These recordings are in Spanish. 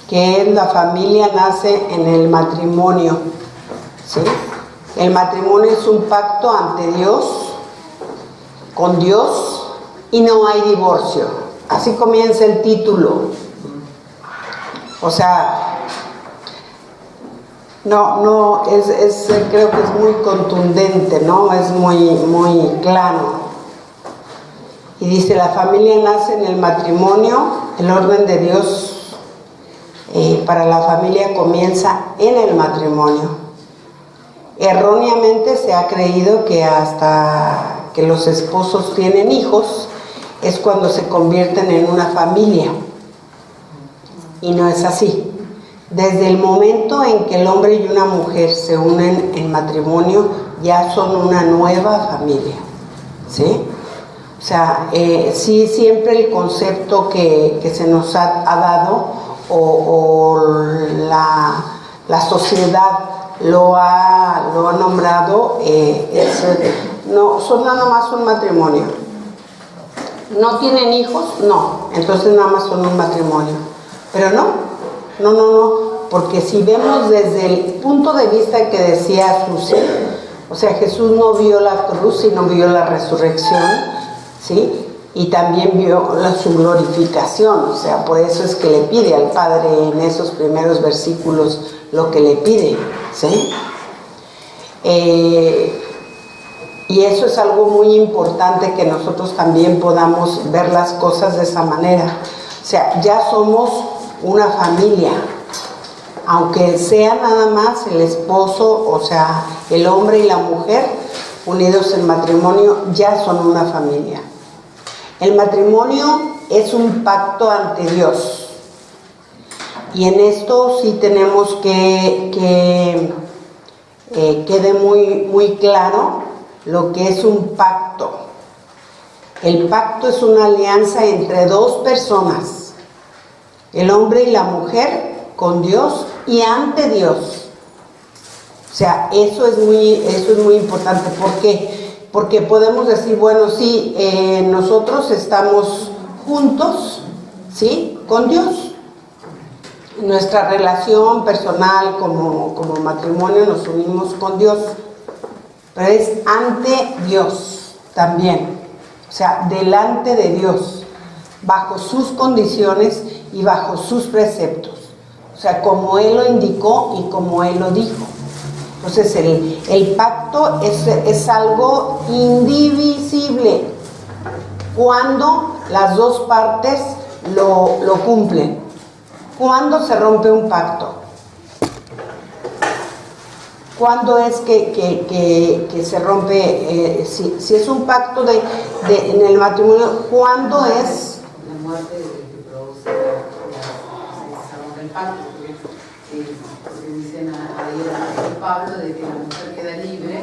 que es la familia nace en el matrimonio, ¿sí? El matrimonio es un pacto ante Dios, con Dios, y no hay divorcio. Así comienza el título. O sea, creo que es muy contundente, ¿no? Es muy claro. Y dice, la familia nace en el matrimonio, el orden de Dios para la familia comienza en el matrimonio. Erróneamente se ha creído que hasta que los esposos tienen hijos es cuando se convierten en una familia. Y no es así. Desde el momento en que el hombre y una mujer se unen en matrimonio, ya son una nueva familia, ¿sí? O sea, sí, siempre el concepto que se nos ha dado o la sociedad lo ha nombrado, no, son nada más un matrimonio. ¿No tienen hijos? No, entonces nada más son un matrimonio. Pero no, porque si vemos desde el punto de vista que decía Susi, o sea, Jesús no vio la cruz, sino vio la resurrección, ¿sí? Y también vio su glorificación, o sea, por eso es que le pide al Padre en esos primeros versículos lo que le pide, ¿sí? Y eso es algo muy importante, que nosotros también podamos ver las cosas de esa manera. O sea, ya somos una familia, aunque sea nada más el esposo, o sea, el hombre y la mujer unidos en matrimonio, ya son una familia. El matrimonio es un pacto ante Dios, y en esto sí tenemos que quede muy claro lo que es un pacto. El pacto es una alianza entre dos personas, el hombre y la mujer, con Dios y ante Dios. O sea, eso es muy importante. ¿Por qué? Porque podemos decir, bueno, sí, nosotros estamos juntos, ¿sí? Con Dios. Nuestra relación personal como matrimonio nos unimos con Dios, pero es ante Dios también. O sea, delante de Dios, bajo sus condiciones y bajo sus preceptos. O sea, como Él lo indicó y como Él lo dijo. Entonces el pacto es algo indivisible cuando las dos partes lo cumplen. ¿Cuándo se rompe un pacto? ¿Cuándo es que se rompe? Si es un pacto en el matrimonio, ¿cuándo es? La muerte que produce se rompe el pacto. Porque dicen ahí a Pablo de que la mujer queda libre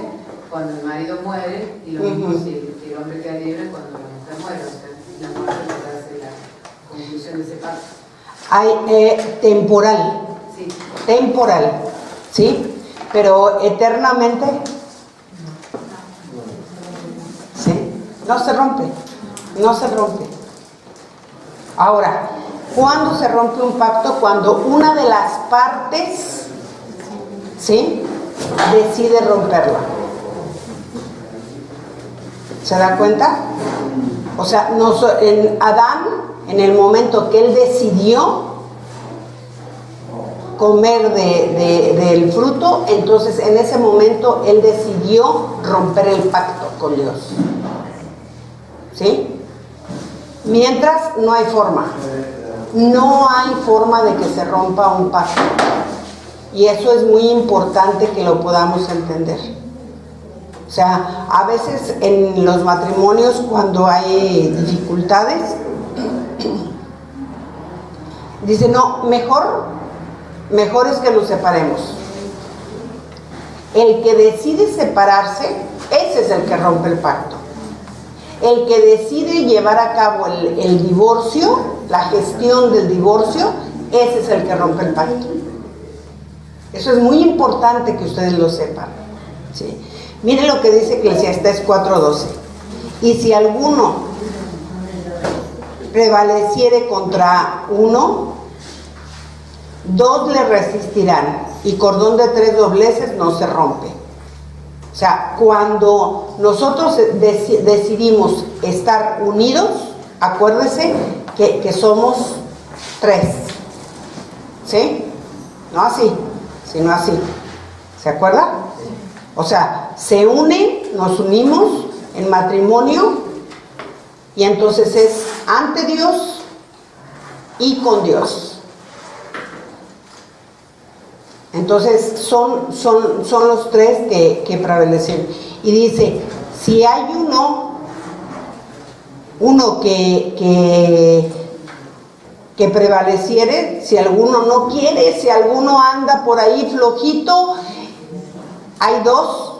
cuando el marido muere, y lo mismo si el hombre queda libre cuando la mujer muere. O sea, la muerte es lo que hace la conclusión de ese pacto. Hay temporal, Sí. Temporal, ¿sí? Pero eternamente, ¿sí? No se rompe. Ahora, ¿cuándo se rompe un pacto? Cuando una de las partes, ¿sí?, decide romperlo. ¿Se da cuenta? O sea, en Adán, en el momento que él decidió comer del fruto, entonces en ese momento él decidió romper el pacto con Dios, ¿sí? Mientras no hay forma de que se rompa un pacto, y eso es muy importante que lo podamos entender. O sea, a veces en los matrimonios, cuando hay dificultades, dicen, no, mejor es que nos separemos. El que decide separarse, ese es el que rompe el pacto. El que decide llevar a cabo el divorcio, la gestión del divorcio, ese es el que rompe el pacto. Eso es muy importante que ustedes lo sepan, ¿sí? Miren lo que dice Eclesiastés 4:12. Y si alguno prevaleciere contra uno, 2 le resistirán y cordón de 3 dobleces no se rompe. O sea, cuando nosotros decidimos estar unidos, acuérdese que somos 3, ¿sí? No así, sino así. ¿Se acuerda? O sea, se unen, nos unimos en matrimonio y entonces es ante Dios y con Dios. Entonces son los 3 que prevalecen. Y dice, si hay uno que prevaleciere, si alguno no quiere, si alguno anda por ahí flojito, hay 2,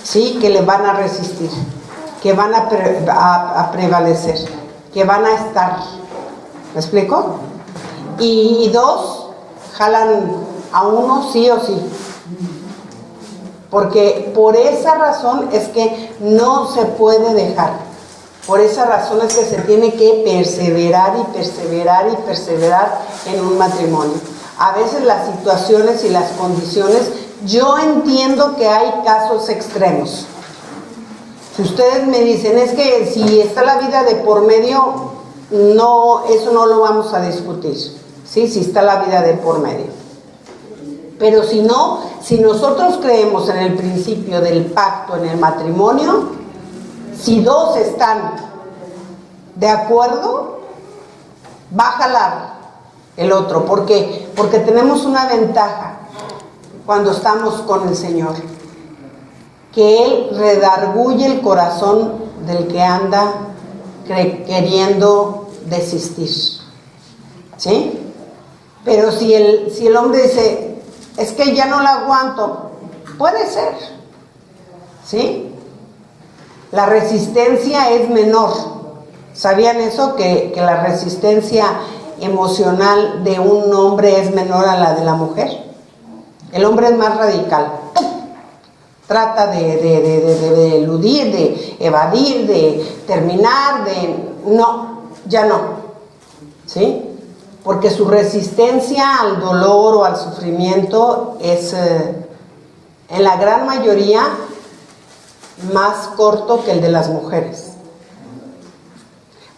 sí, que le van a resistir, que van a prevalecer, que van a estar. ¿Me explico? Y 2 jalan a uno sí o sí. Porque por esa razón es que no se puede dejar. Por esa razón es que se tiene que perseverar y perseverar y perseverar en un matrimonio. A veces las situaciones y las condiciones, yo entiendo que hay casos extremos. Si ustedes me dicen, es que si está la vida de por medio, no, eso no lo vamos a discutir, ¿sí? Si está la vida de por medio. Pero si no, si nosotros creemos en el principio del pacto en el matrimonio, si 2 están de acuerdo, va a jalar el otro. ¿Por qué? Porque tenemos una ventaja cuando estamos con el Señor, que Él redarguye el corazón del que anda queriendo desistir, ¿sí? Pero si el hombre dice, es que ya no la aguanto, puede ser, ¿sí? La resistencia es menor. ¿Sabían eso? Que la resistencia emocional de un hombre es menor a la de la mujer. El hombre es más radical. Trata de eludir, de evadir, de terminar, no, ya no, ¿sí? Porque su resistencia al dolor o al sufrimiento es, en la gran mayoría, más corto que el de las mujeres.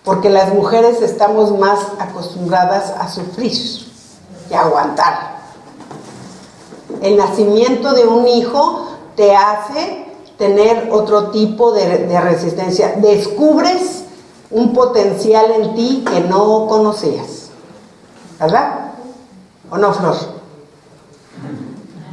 Porque las mujeres estamos más acostumbradas a sufrir y a aguantar. El nacimiento de un hijo te hace tener otro tipo de resistencia. Descubres un potencial en ti que no conocías, ¿verdad? ¿O no, Flor?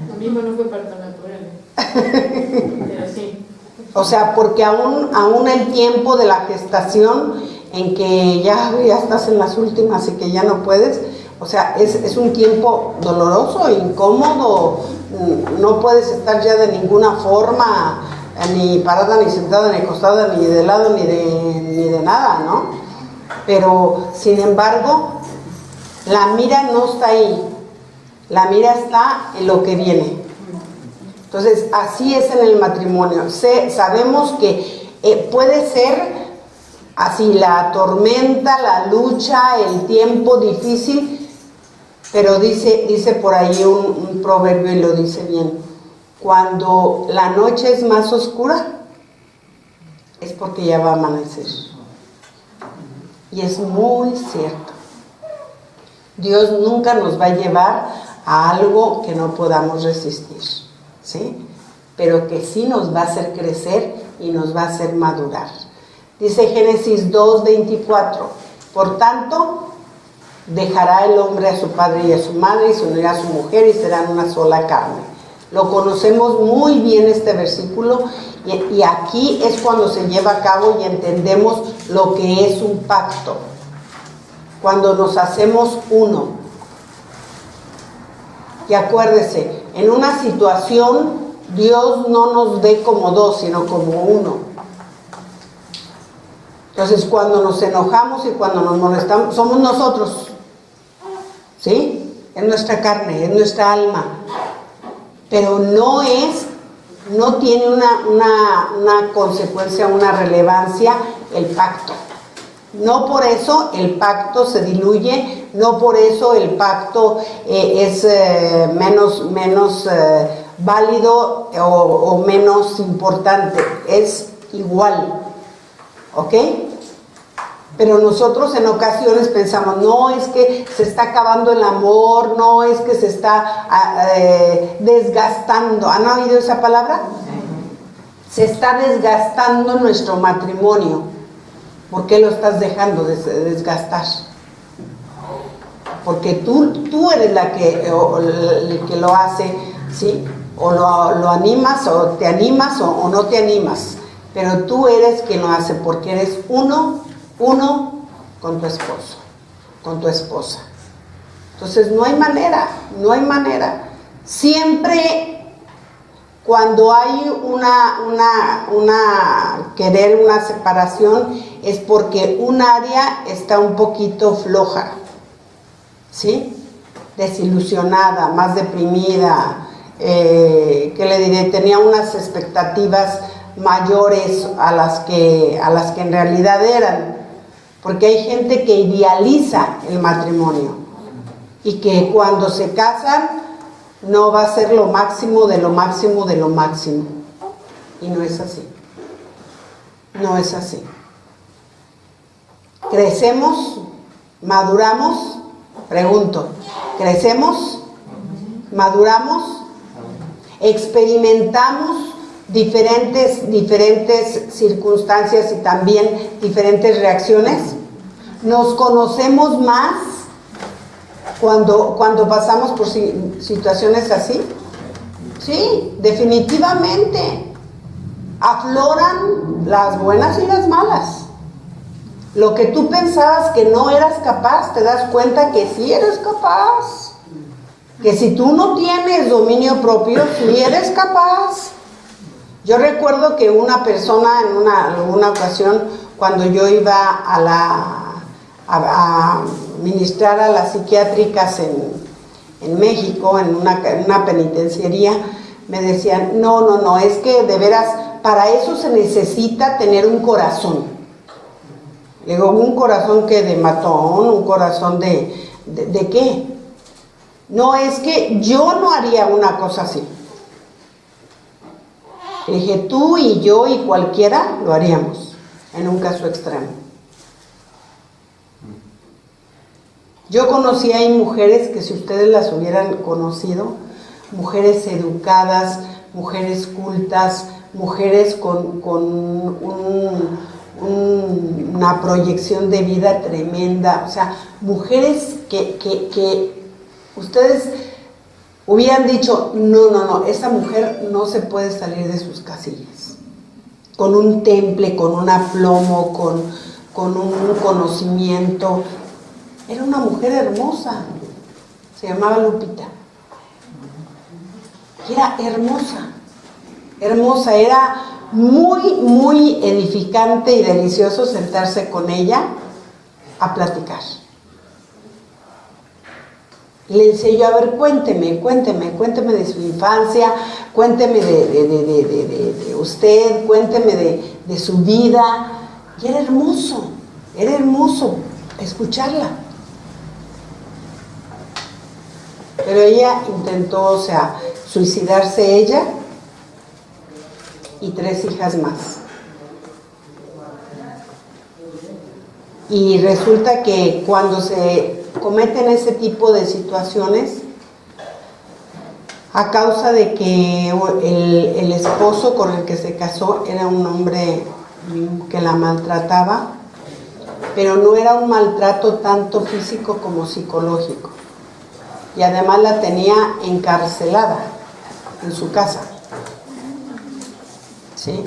Lo mismo no fue parto natural, pero sí. O sea, porque aún el tiempo de la gestación, en que ya estás en las últimas y que ya no puedes, o sea, es un tiempo doloroso, incómodo, no puedes estar ya de ninguna forma, ni parada, ni sentada, ni acostada, ni de lado, ni de nada, ¿no? Pero, sin embargo, la mira no está ahí, la mira está en lo que viene. Entonces, así es en el matrimonio. Sabemos que puede ser así la tormenta, la lucha, el tiempo difícil, pero dice por ahí un proverbio y lo dice bien: cuando la noche es más oscura, es porque ya va a amanecer. Y es muy cierto. Dios nunca nos va a llevar a algo que no podamos resistir, ¿sí? Pero que sí nos va a hacer crecer y nos va a hacer madurar. Dice Génesis 2:24, por tanto, dejará el hombre a su padre y a su madre y se unirá a su mujer y serán una sola carne. Lo conocemos muy bien este versículo y aquí es cuando se lleva a cabo y entendemos lo que es un pacto. Cuando nos hacemos uno. Y acuérdese, en una situación Dios no nos ve como 2, sino como 1. Entonces, cuando nos enojamos y cuando nos molestamos, somos nosotros, ¿sí? Es nuestra carne, es nuestra alma. Pero no tiene una consecuencia, una relevancia el pacto. No por eso el pacto se diluye no por eso el pacto es menos válido o menos importante, es igual, ¿ok? Pero nosotros en ocasiones pensamos, no, es que se está acabando el amor, no, es que se está desgastando. ¿Han oído esa palabra? Se está desgastando nuestro matrimonio. ¿Por qué lo estás dejando desgastar? Porque tú eres la que lo hace, ¿sí? O lo animas, o te animas, o no te animas. Pero tú eres quien lo hace, porque eres uno con tu esposo, con tu esposa. Entonces no hay manera. Siempre cuando hay una separación, es porque un área está un poquito floja, ¿sí? Desilusionada, más deprimida, ¿qué le diré? Tenía unas expectativas mayores a las que en realidad eran, porque hay gente que idealiza el matrimonio y que cuando se casan no va a ser lo máximo de lo máximo de lo máximo, y no es así. ¿Crecemos? ¿Maduramos? Pregunto, ¿crecemos? ¿Maduramos? ¿Experimentamos diferentes circunstancias y también diferentes reacciones? ¿Nos conocemos más cuando pasamos por situaciones así? Sí, definitivamente. Afloran las buenas y las malas. Lo que tú pensabas que no eras capaz, te das cuenta que sí eres capaz. Que si tú no tienes dominio propio, sí eres capaz. Yo recuerdo que una persona en alguna ocasión, cuando yo iba a ministrar a las psiquiátricas en México, en una penitenciaría, me decían, no, es que de veras, para eso se necesita tener un corazón. Digo, ¿un corazón que de matón? ¿Un corazón de qué? No, es que yo no haría una cosa así. Le dije, tú y yo y cualquiera lo haríamos, en un caso extremo. Yo conocí ahí mujeres que, si ustedes las hubieran conocido, mujeres educadas, mujeres cultas, mujeres con una proyección de vida tremenda, o sea, mujeres que ustedes hubieran dicho, no, esa mujer no se puede salir de sus casillas, con un temple, con un aplomo, con un conocimiento. Era una mujer hermosa, se llamaba Lupita, y era hermosa, era muy edificante y delicioso sentarse con ella a platicar. Y le decía yo, a ver, cuénteme de su infancia, cuénteme de usted, cuénteme de su vida. Y era hermoso escucharla. Pero ella intentó, suicidarse ella y 3 hijas más. Y resulta que cuando se cometen ese tipo de situaciones, a causa de que el esposo con el que se casó era un hombre que la maltrataba, pero no era un maltrato tanto físico como psicológico, y además la tenía encarcelada en su casa, ¿sí?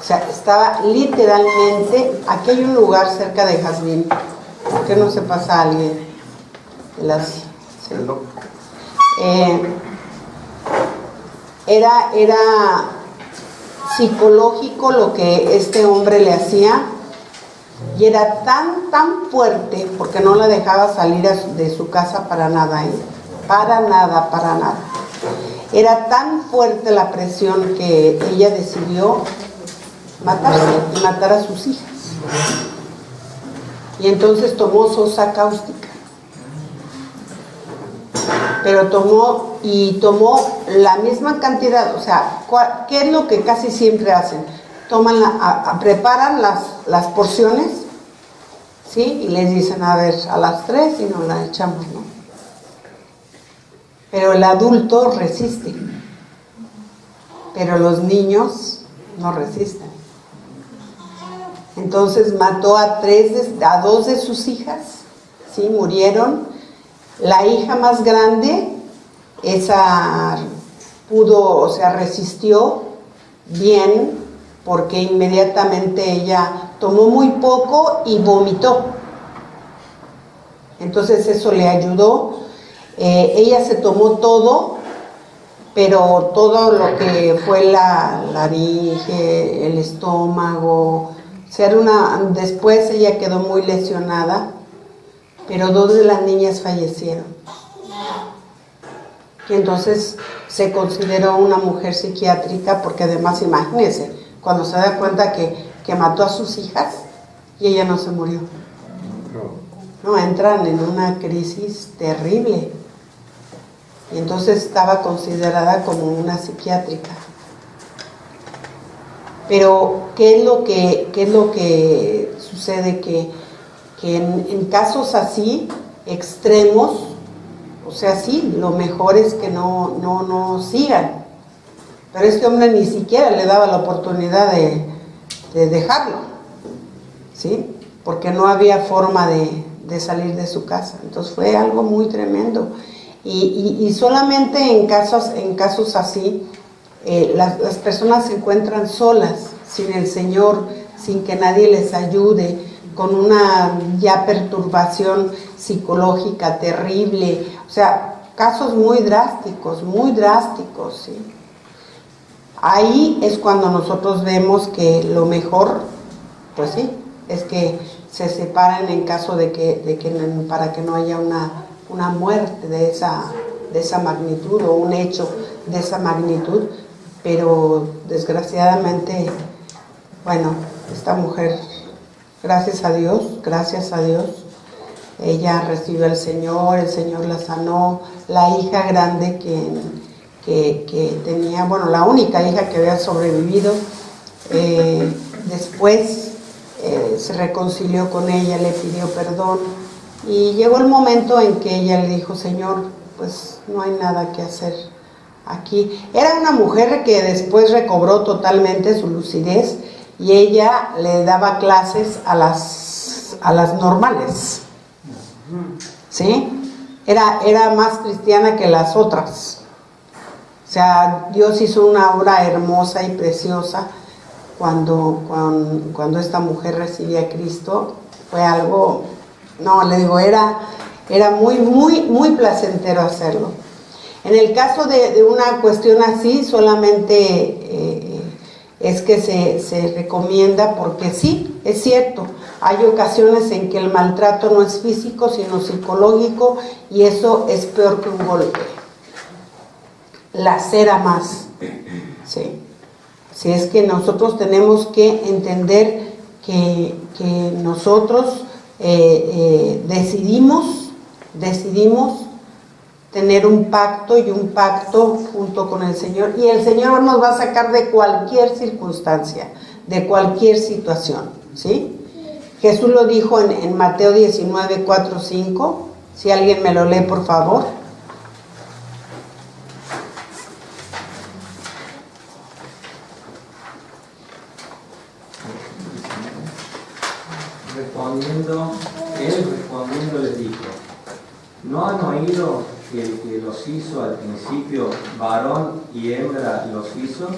O sea, estaba literalmente, aquí hay un lugar cerca de Jazmín, ¿por qué no se pasa a alguien? ¿Sí? Era psicológico lo que este hombre le hacía, y era tan fuerte, porque no la dejaba salir de su casa para nada, para nada. Era tan fuerte la presión que ella decidió matarse y matar a sus hijas. Y entonces tomó sosa cáustica pero tomó la misma cantidad. O sea, ¿qué es lo que casi siempre hacen? Preparan las porciones, ¿sí? Y les dicen, a ver, a las 3 y nos la echamos, ¿no? Pero el adulto resiste, pero los niños no resisten. Entonces mató a 2 de sus hijas, ¿sí? Murieron. La hija más grande, esa resistió bien, porque inmediatamente ella tomó muy poco y vomitó. Entonces eso le ayudó. Ella se tomó todo, pero todo lo que fue la laringe, el estómago, después ella quedó muy lesionada, pero 2 de las niñas fallecieron. Y entonces se consideró una mujer psiquiátrica, porque además, imagínense, cuando se da cuenta que mató a sus hijas y ella no se murió. No, entran en una crisis terrible. Y entonces estaba considerada como una psiquiátrica. Pero, ¿qué es lo que sucede? Que en casos así, extremos, o sea, sí, lo mejor es que no sigan. Pero este hombre ni siquiera le daba la oportunidad de dejarlo, ¿sí? Porque no había forma de salir de su casa. Entonces fue algo muy tremendo. Y solamente en casos así, las personas se encuentran solas, sin el Señor, sin que nadie les ayude, con una ya perturbación psicológica terrible. O sea, casos muy drásticos, ¿sí? Ahí es cuando nosotros vemos que lo mejor, pues sí, es que se separen en caso para que no haya una muerte de esa magnitud o un hecho de esa magnitud. Pero desgraciadamente, bueno, esta mujer, gracias a Dios, ella recibió al Señor, el Señor la sanó. La hija grande que tenía, bueno, la única hija que había sobrevivido, después se reconcilió con ella, le pidió perdón, y llegó el momento en que ella le dijo, Señor, pues no hay nada que hacer aquí. Era una mujer que después recobró totalmente su lucidez, y ella le daba clases a las normales, ¿sí? Era más cristiana que las otras. O sea, Dios hizo una obra hermosa y preciosa cuando esta mujer recibía a Cristo. Fue algo, no, le digo, era muy, muy, muy placentero hacerlo. En el caso de una cuestión así, solamente es que se recomienda, porque sí, es cierto, hay ocasiones en que el maltrato no es físico, sino psicológico, y eso es peor que un golpe. Lacera más, ¿sí? Si es que nosotros tenemos que entender que nosotros decidimos tener un pacto junto con el Señor, y el Señor nos va a sacar de cualquier circunstancia, de cualquier situación, ¿sí? Jesús lo dijo en Mateo 19, 4, 5. Si alguien me lo lee, por favor. Respondiendo les dijo, ¿no han oído que el que los hizo al principio varón y hembra los hizo?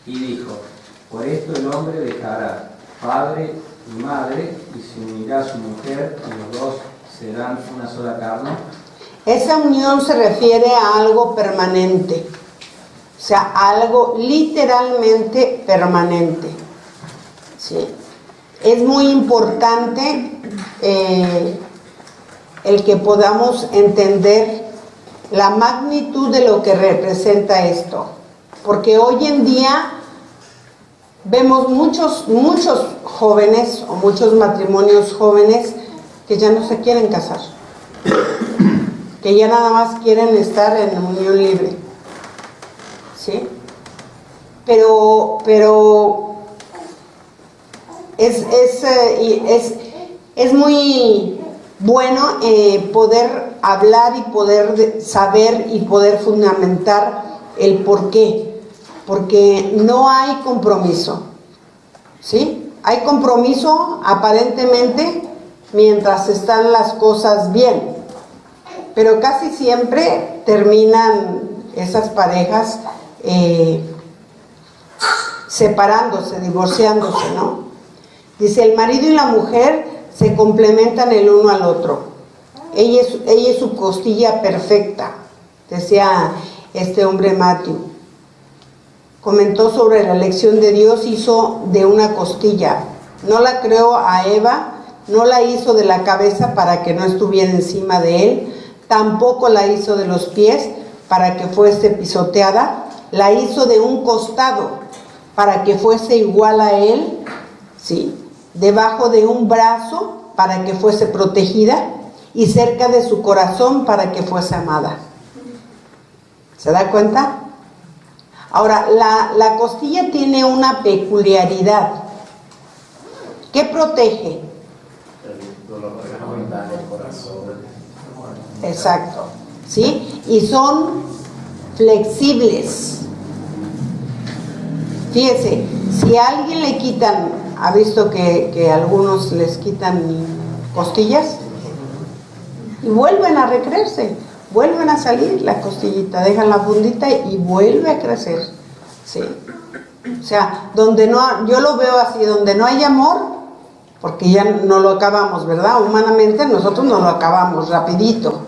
Y dijo, por esto el hombre dejará padre y madre y se unirá a su mujer, y los dos serán una sola carne. Esa unión se refiere a algo permanente, o sea, algo literalmente permanente, ¿sí? Es muy importante el que podamos entender la magnitud de lo que representa esto, porque hoy en día vemos muchos jóvenes o muchos matrimonios jóvenes que ya no se quieren casar. que ya nada más quieren estar en unión libre, ¿sí? Pero es muy bueno poder hablar y poder saber y poder fundamentar el por qué, porque no hay compromiso, ¿sí? Hay compromiso aparentemente mientras están las cosas bien, pero casi siempre terminan esas parejas separándose, divorciándose, ¿no? Dice, el marido y la mujer se complementan el uno al otro. Ella es su costilla perfecta, decía este hombre Matthew. Comentó sobre la elección de Dios, hizo de una costilla. No la creó a Eva, no la hizo de la cabeza para que no estuviera encima de él, tampoco la hizo de los pies para que fuese pisoteada, la hizo de un costado para que fuese igual a él, ¿sí? Debajo de un brazo para que fuese protegida y cerca de su corazón para que fuese amada. ¿Se da cuenta? Ahora, la costilla tiene una peculiaridad. ¿Qué protege? Exacto, ¿sí? Y son flexibles. Fíjese, si a alguien le quitan, ¿ha visto que a algunos les quitan costillas? Y vuelven a recrearse, vuelven a salir la costillita, dejan la fundita y vuelve a crecer, ¿sí? O sea, donde no, yo lo veo así, donde no hay amor, porque ya no lo acabamos, ¿verdad? Humanamente nosotros no lo acabamos rapidito,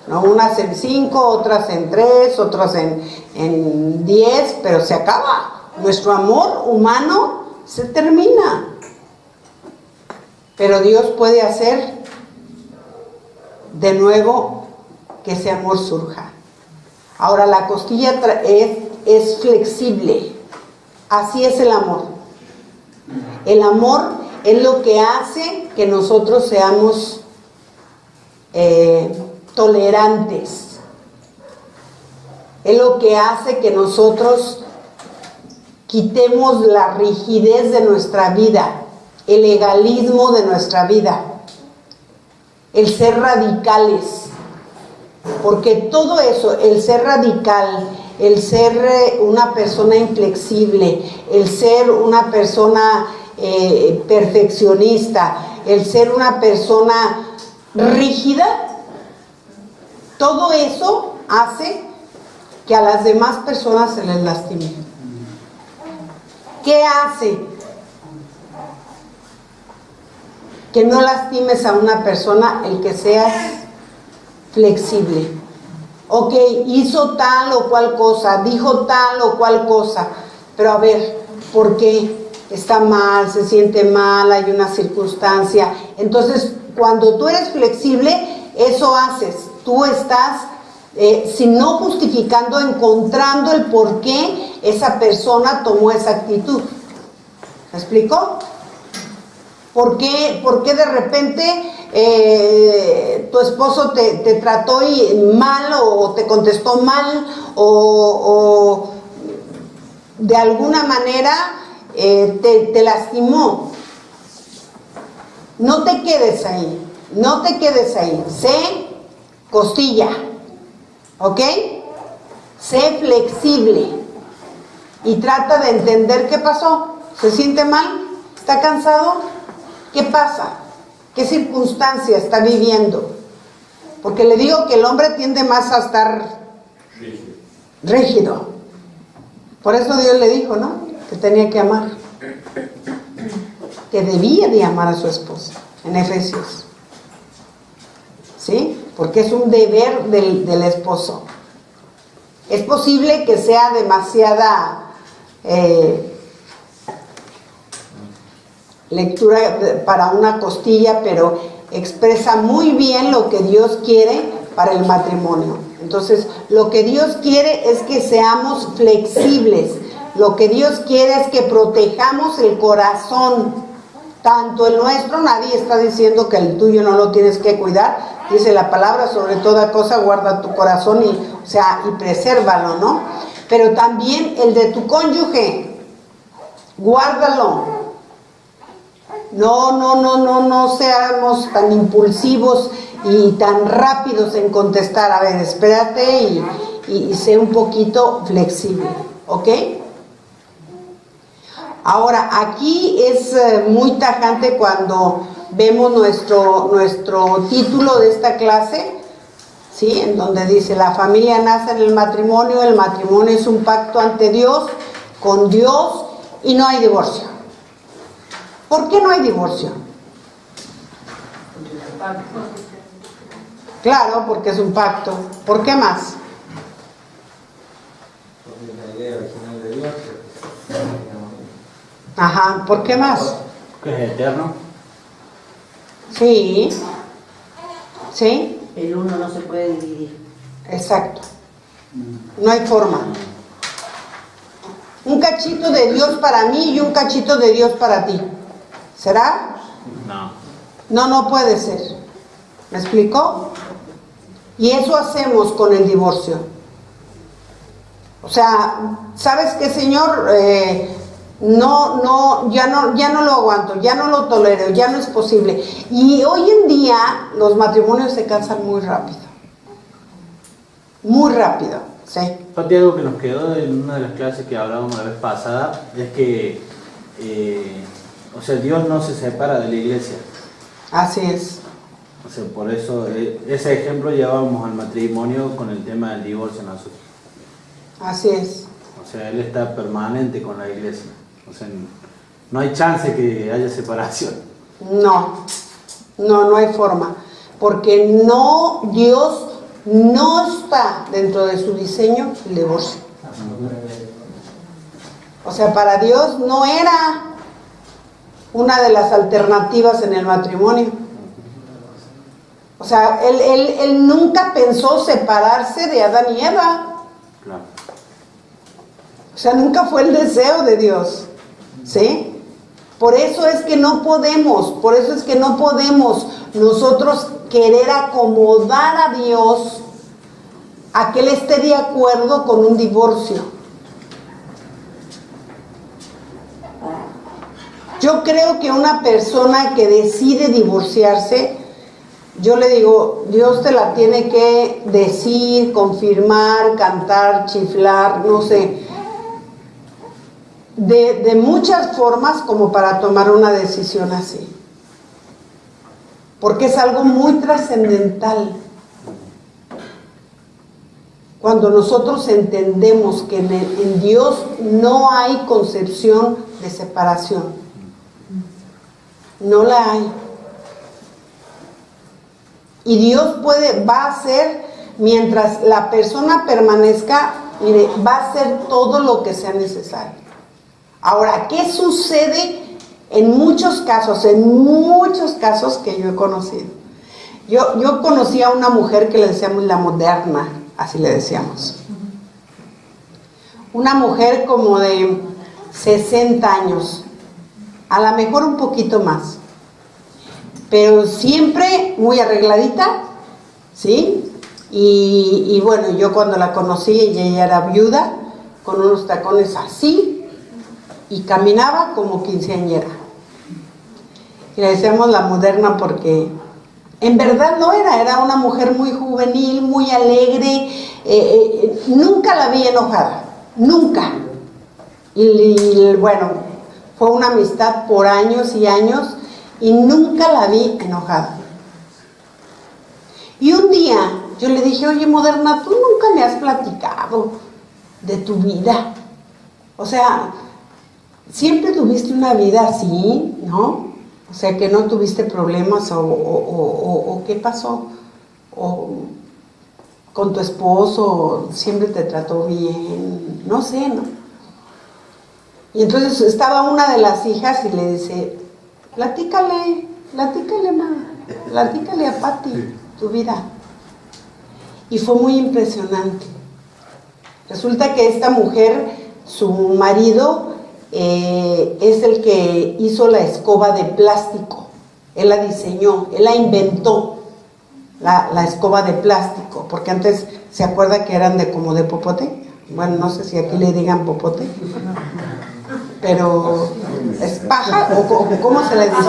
¿no? Unas en 5, otras en 3, otras en 10, pero se acaba. Nuestro amor humano se termina. Pero Dios puede hacer de nuevo que ese amor surja. Ahora, la costilla es flexible. Así es el amor. El amor es lo que hace que nosotros seamos tolerantes. Es lo que hace que nosotros quitemos la rigidez de nuestra vida, el legalismo de nuestra vida, el ser radicales. Porque todo eso, el ser radical, el ser una persona inflexible, el ser una persona perfeccionista, el ser una persona rígida, todo eso hace que a las demás personas se les lastime. ¿Qué hace que no lastimes a una persona? El que seas flexible. Ok, hizo tal o cual cosa, dijo tal o cual cosa, pero a ver, ¿por qué? Está mal, se siente mal, hay una circunstancia. Entonces, cuando tú eres flexible, eso haces. Tú estás, si no justificando, encontrando el por qué esa persona tomó esa actitud. ¿Me explico? ¿Por qué de repente tu esposo te trató mal o te contestó mal o de alguna manera te lastimó? No te quedes ahí, no te quedes ahí. Sé costilla, ¿ok? Sé flexible y trata de entender qué pasó. ¿Se siente mal? ¿Está cansado? ¿Qué pasa? ¿Qué circunstancia está viviendo? Porque le digo que el hombre tiende más a estar rígido. Por eso Dios le dijo, ¿no? Que tenía que amar. Que debía de amar a su esposa, en Efesios. ¿Sí? Porque es un deber del esposo. Es posible que sea demasiada lectura para una costilla, pero expresa muy bien lo que Dios quiere para el matrimonio. Entonces, lo que Dios quiere es que seamos flexibles. Lo que Dios quiere es que protejamos el corazón, tanto el nuestro. Nadie está diciendo que el tuyo no lo tienes que cuidar, Dice la palabra, sobre toda cosa guarda tu corazón y presérvalo, ¿no? Pero también el de tu cónyuge, guárdalo. No seamos tan impulsivos y tan rápidos en contestar. A ver, espérate y sé un poquito flexible, ¿ok? Ahora, aquí es muy tajante cuando vemos nuestro título de esta clase, ¿sí? En donde dice, la familia nace en el matrimonio es un pacto ante Dios, con Dios, y no hay divorcio. ¿Por qué no hay divorcio? Claro, porque es un pacto. ¿Por qué más? Porque la idea original de Dios es Ajá, ¿por qué más? Que es eterno. Sí. ¿Sí? El uno no se puede dividir. Exacto. No hay forma. Un cachito de Dios para mí y un cachito de Dios para ti. ¿Será? No. No puede ser. ¿Me explico? Y eso hacemos con el divorcio. O sea, ¿sabes qué, Señor? Ya no lo aguanto, ya no lo tolero, ya no es posible. Y hoy en día los matrimonios se cansan muy rápido. Muy rápido, ¿sí? Pati, algo que nos quedó en una de las clases que hablábamos la vez pasada es que, Dios no se separa de la iglesia. Así es. O sea, por eso, ese ejemplo llevábamos al matrimonio con el tema del divorcio nosotros. Así es. O sea, Él está permanente con la iglesia. O sea, no hay chance que haya separación. No hay forma. Porque Dios no está dentro de su diseño el divorcio. O sea, para Dios no era una de las alternativas en el matrimonio. O sea, él nunca pensó separarse de Adán y Eva. Claro. O sea, nunca fue el deseo de Dios. ¿Sí? Por eso es que no podemos nosotros querer acomodar a Dios a que Él esté de acuerdo con un divorcio. Yo creo que una persona que decide divorciarse, yo le digo, Dios te la tiene que decir, confirmar, cantar, chiflar, no sé, de muchas formas como para tomar una decisión así. Porque es algo muy trascendental. Cuando nosotros entendemos que en Dios no hay concepción de separación. No la hay. Y Dios va a hacer, mientras la persona permanezca, mire, va a hacer todo lo que sea necesario. Ahora, ¿qué sucede en muchos casos que yo he conocido? Yo conocí a una mujer que le decíamos la moderna, así le decíamos. Una mujer como de 60 años, a lo mejor un poquito más, pero siempre muy arregladita, ¿sí? Y bueno, yo cuando la conocí, ella era viuda, con unos tacones así, y caminaba como quinceañera. Y le decíamos la moderna porque en verdad no era una mujer muy juvenil, muy alegre, nunca la vi enojada, nunca. Y bueno, fue una amistad por años y años y nunca la vi enojada. Y un día yo le dije, oye, moderna, tú nunca me has platicado de tu vida. O sea, siempre tuviste una vida así, ¿no? O sea, que no tuviste problemas o ¿qué pasó? O con tu esposo siempre te trató bien, no sé, ¿no? Y entonces estaba una de las hijas y le dice, platícale, ma, platícale a Pati tu vida. Y fue muy impresionante. Resulta que esta mujer, su marido, es el que hizo la escoba de plástico. Él la diseñó, él la inventó, la escoba de plástico, porque antes se acuerda que eran como de popote. Bueno, no sé si aquí le digan popote, pero ¿es paja o cómo se le dice?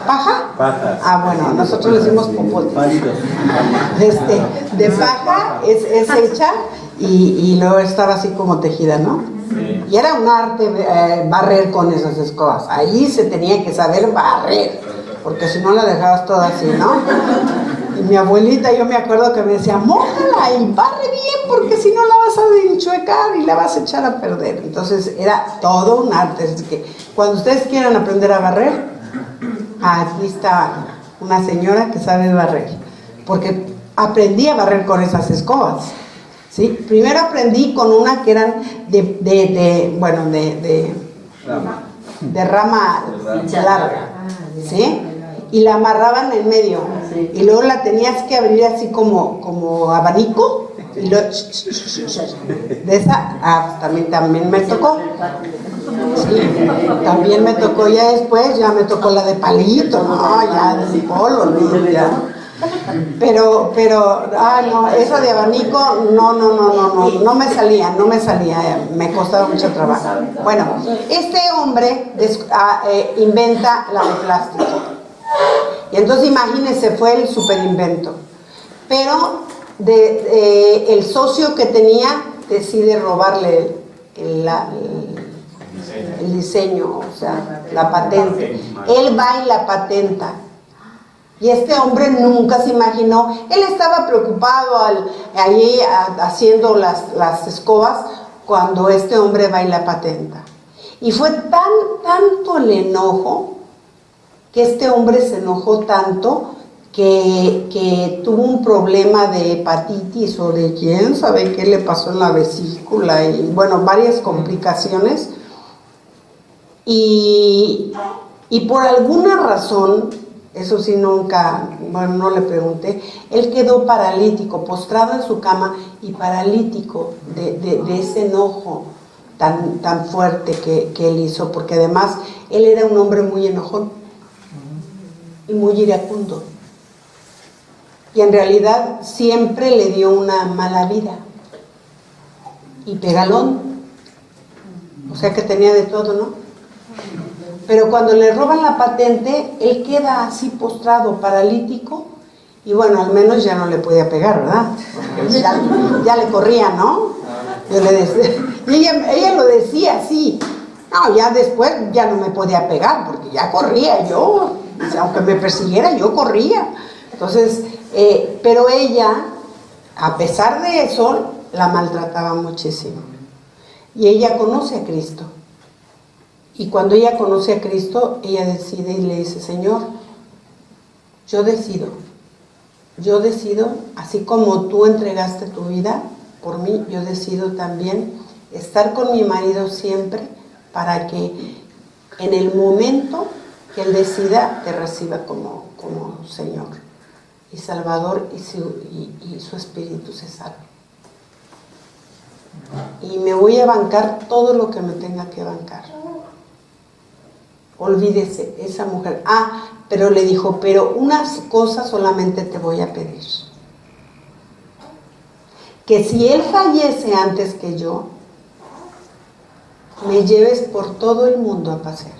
¿Paja? Paja. Ah, bueno, nosotros le decimos popote. Palitos. De paja es hecha y luego estaba así como tejida, ¿no? Sí. Y era un arte barrer con esas escobas. Allí se tenía que saber barrer, porque si no la dejabas toda así, ¿no? Y mi abuelita, yo me acuerdo que me decía, mójala y barre bien, porque si no la vas a enchuecar y la vas a echar a perder. Entonces era todo un arte. Así que cuando ustedes quieran aprender a barrer, aquí está una señora que sabe barrer, porque aprendí a barrer con esas escobas. ¿Sí? Primero aprendí con una que eran de rama larga, ¿sí? Y la amarraban en medio, y luego la tenías que abrir así como abanico, y luego de esa, también me tocó. Sí, también me tocó ya después, ya me tocó la de palito, no, ya de polo, no, ya. Pero, no, esa de abanico, no me salía, me costaba mucho trabajo. Bueno, este hombre inventa la de plástico. Y entonces imagínense, fue el super invento. Pero el socio que tenía decide robarle el diseño, o sea, la patente. Él va y la patenta. Y este hombre nunca se imaginó, él estaba preocupado allí haciendo las escobas cuando este hombre va y la patenta. Y fue tanto el enojo, que este hombre se enojó tanto que tuvo un problema de hepatitis o de quién sabe qué le pasó en la vesícula y bueno, varias complicaciones. Y por alguna razón, eso sí nunca, bueno, no le pregunté, él quedó paralítico, postrado en su cama y paralítico de ese enojo tan fuerte que él hizo, porque además él era un hombre muy enojón y muy iracundo. Y en realidad siempre le dio una mala vida. Y pegalón. O sea que tenía de todo, ¿no? Pero cuando le roban la patente, él queda así postrado, paralítico, y bueno, al menos ya no le podía pegar, ¿verdad? Ya le corría, ¿no? Yo le decía, y ella lo decía así. No, ya después ya no me podía pegar, porque ya corría yo. O sea, aunque me persiguiera, yo corría. Entonces, pero ella, a pesar de eso, la maltrataba muchísimo. Y ella conoce a Cristo. Y cuando ella conoce a Cristo, ella decide y le dice, Señor, yo decido, así como tú entregaste tu vida por mí, yo decido también estar con mi marido siempre para que en el momento que él decida, te reciba como Señor y Salvador y su espíritu se salve. Y me voy a bancar todo lo que me tenga que bancar. Olvídese, esa mujer. Pero le dijo, pero unas cosas solamente te voy a pedir. Que si él fallece antes que yo, me lleves por todo el mundo a pasear.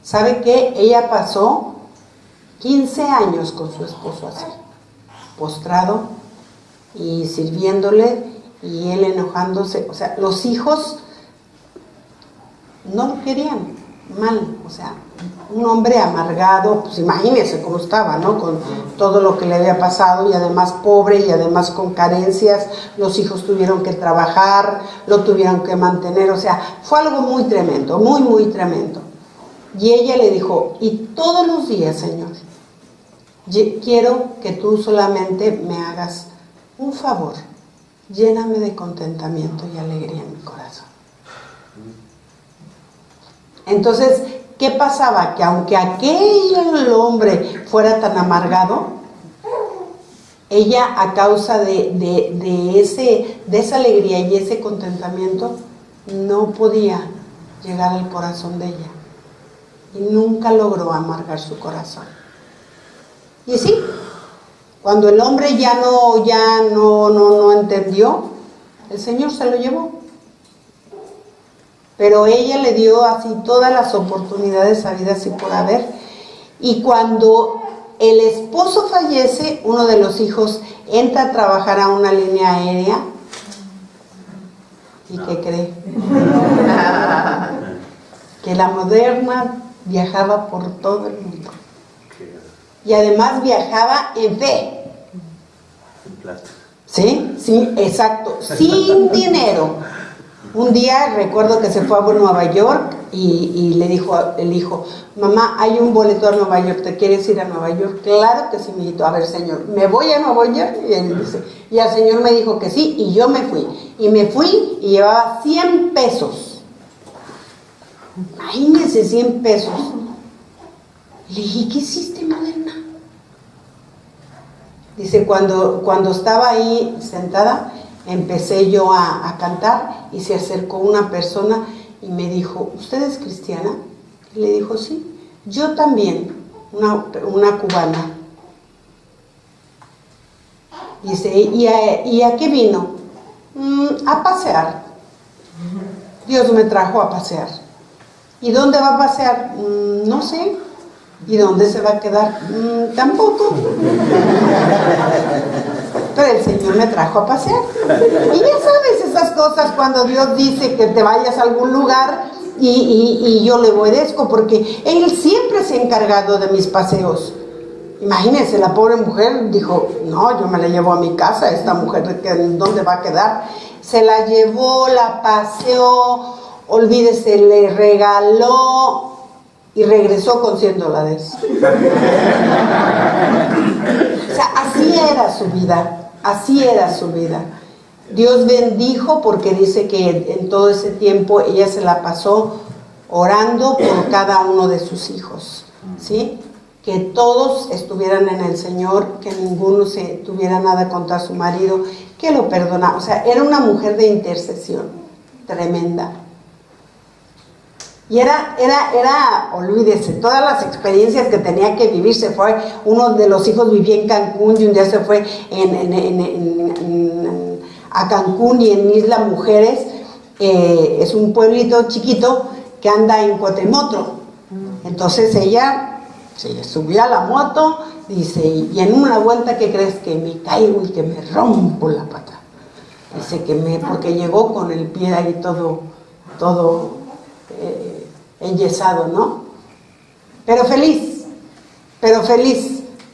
¿Sabe qué? Ella pasó 15 años con su esposo así, postrado y sirviéndole y él enojándose. O sea, los hijos no lo querían mal, o sea, un hombre amargado, pues imagínese cómo estaba, ¿no? Con todo lo que le había pasado y además pobre y además con carencias, los hijos tuvieron que trabajar, lo tuvieron que mantener, o sea, fue algo muy tremendo, muy, muy tremendo. Y ella le dijo, y todos los días, Señor, quiero que tú solamente me hagas un favor, lléname de contentamiento y alegría en mi corazón. Entonces, ¿qué pasaba? Que aunque aquel hombre fuera tan amargado, ella a causa de esa alegría y ese contentamiento no podía llegar al corazón de ella y nunca logró amargar su corazón. Y sí, cuando el hombre ya no entendió, el Señor se lo llevó. Pero ella le dio así todas las oportunidades habidas y por haber. Y cuando el esposo fallece, uno de los hijos entra a trabajar a una línea aérea. ¿Y qué cree? Que la moderna viajaba por todo el mundo. Y además viajaba en fe. En plata. ¿Sí? Sí, exacto. Sin dinero. Un día recuerdo que se fue a Nueva York y le dijo el hijo, mamá, hay un boleto a Nueva York, ¿te quieres ir a Nueva York? Claro que sí, mijito. A ver, señor, ¿me voy a Nueva York? Y él dice, y el señor me dijo que sí, y yo me fui. Y me fui y llevaba 100 pesos. Imagínense, 100 pesos. Le dije, ¿qué hiciste, moderna? Dice, cuando estaba ahí sentada, empecé yo a cantar y se acercó una persona y me dijo, ¿usted es cristiana? Y le dijo, sí, yo también, una cubana. Dice, ¿y a qué vino? A pasear. Dios me trajo a pasear. ¿Y dónde va a pasear? No sé. ¿Y dónde se va a quedar? Tampoco. Pero el Señor me trajo a pasear. Y ya sabes esas cosas cuando Dios dice que te vayas a algún lugar y yo le obedezco porque Él siempre se ha encargado de mis paseos. Imagínense, la pobre mujer dijo, no, yo me la llevo a mi casa, esta mujer, ¿dónde va a quedar? Se la llevó, la paseó, olvídese, le regaló y regresó con $100. O sea, así era su vida, así era su vida. Dios bendijo porque dice que en todo ese tiempo ella se la pasó orando por cada uno de sus hijos, ¿sí? Que todos estuvieran en el Señor, que ninguno se tuviera nada contra su marido, que lo perdonara. O sea, era una mujer de intercesión tremenda. Y era, olvídese, todas las experiencias que tenía que vivir. Se fue, uno de los hijos vivía en Cancún y un día se fue a Cancún y en Isla Mujeres, es un pueblito chiquito que anda en cuatrimoto. Entonces ella se subió a la moto, dice, y en una vuelta, ¿qué crees? Que me caigo y que me rompo la pata. Dice que porque llegó con el pie ahí todo enyesado, ¿no? Pero feliz.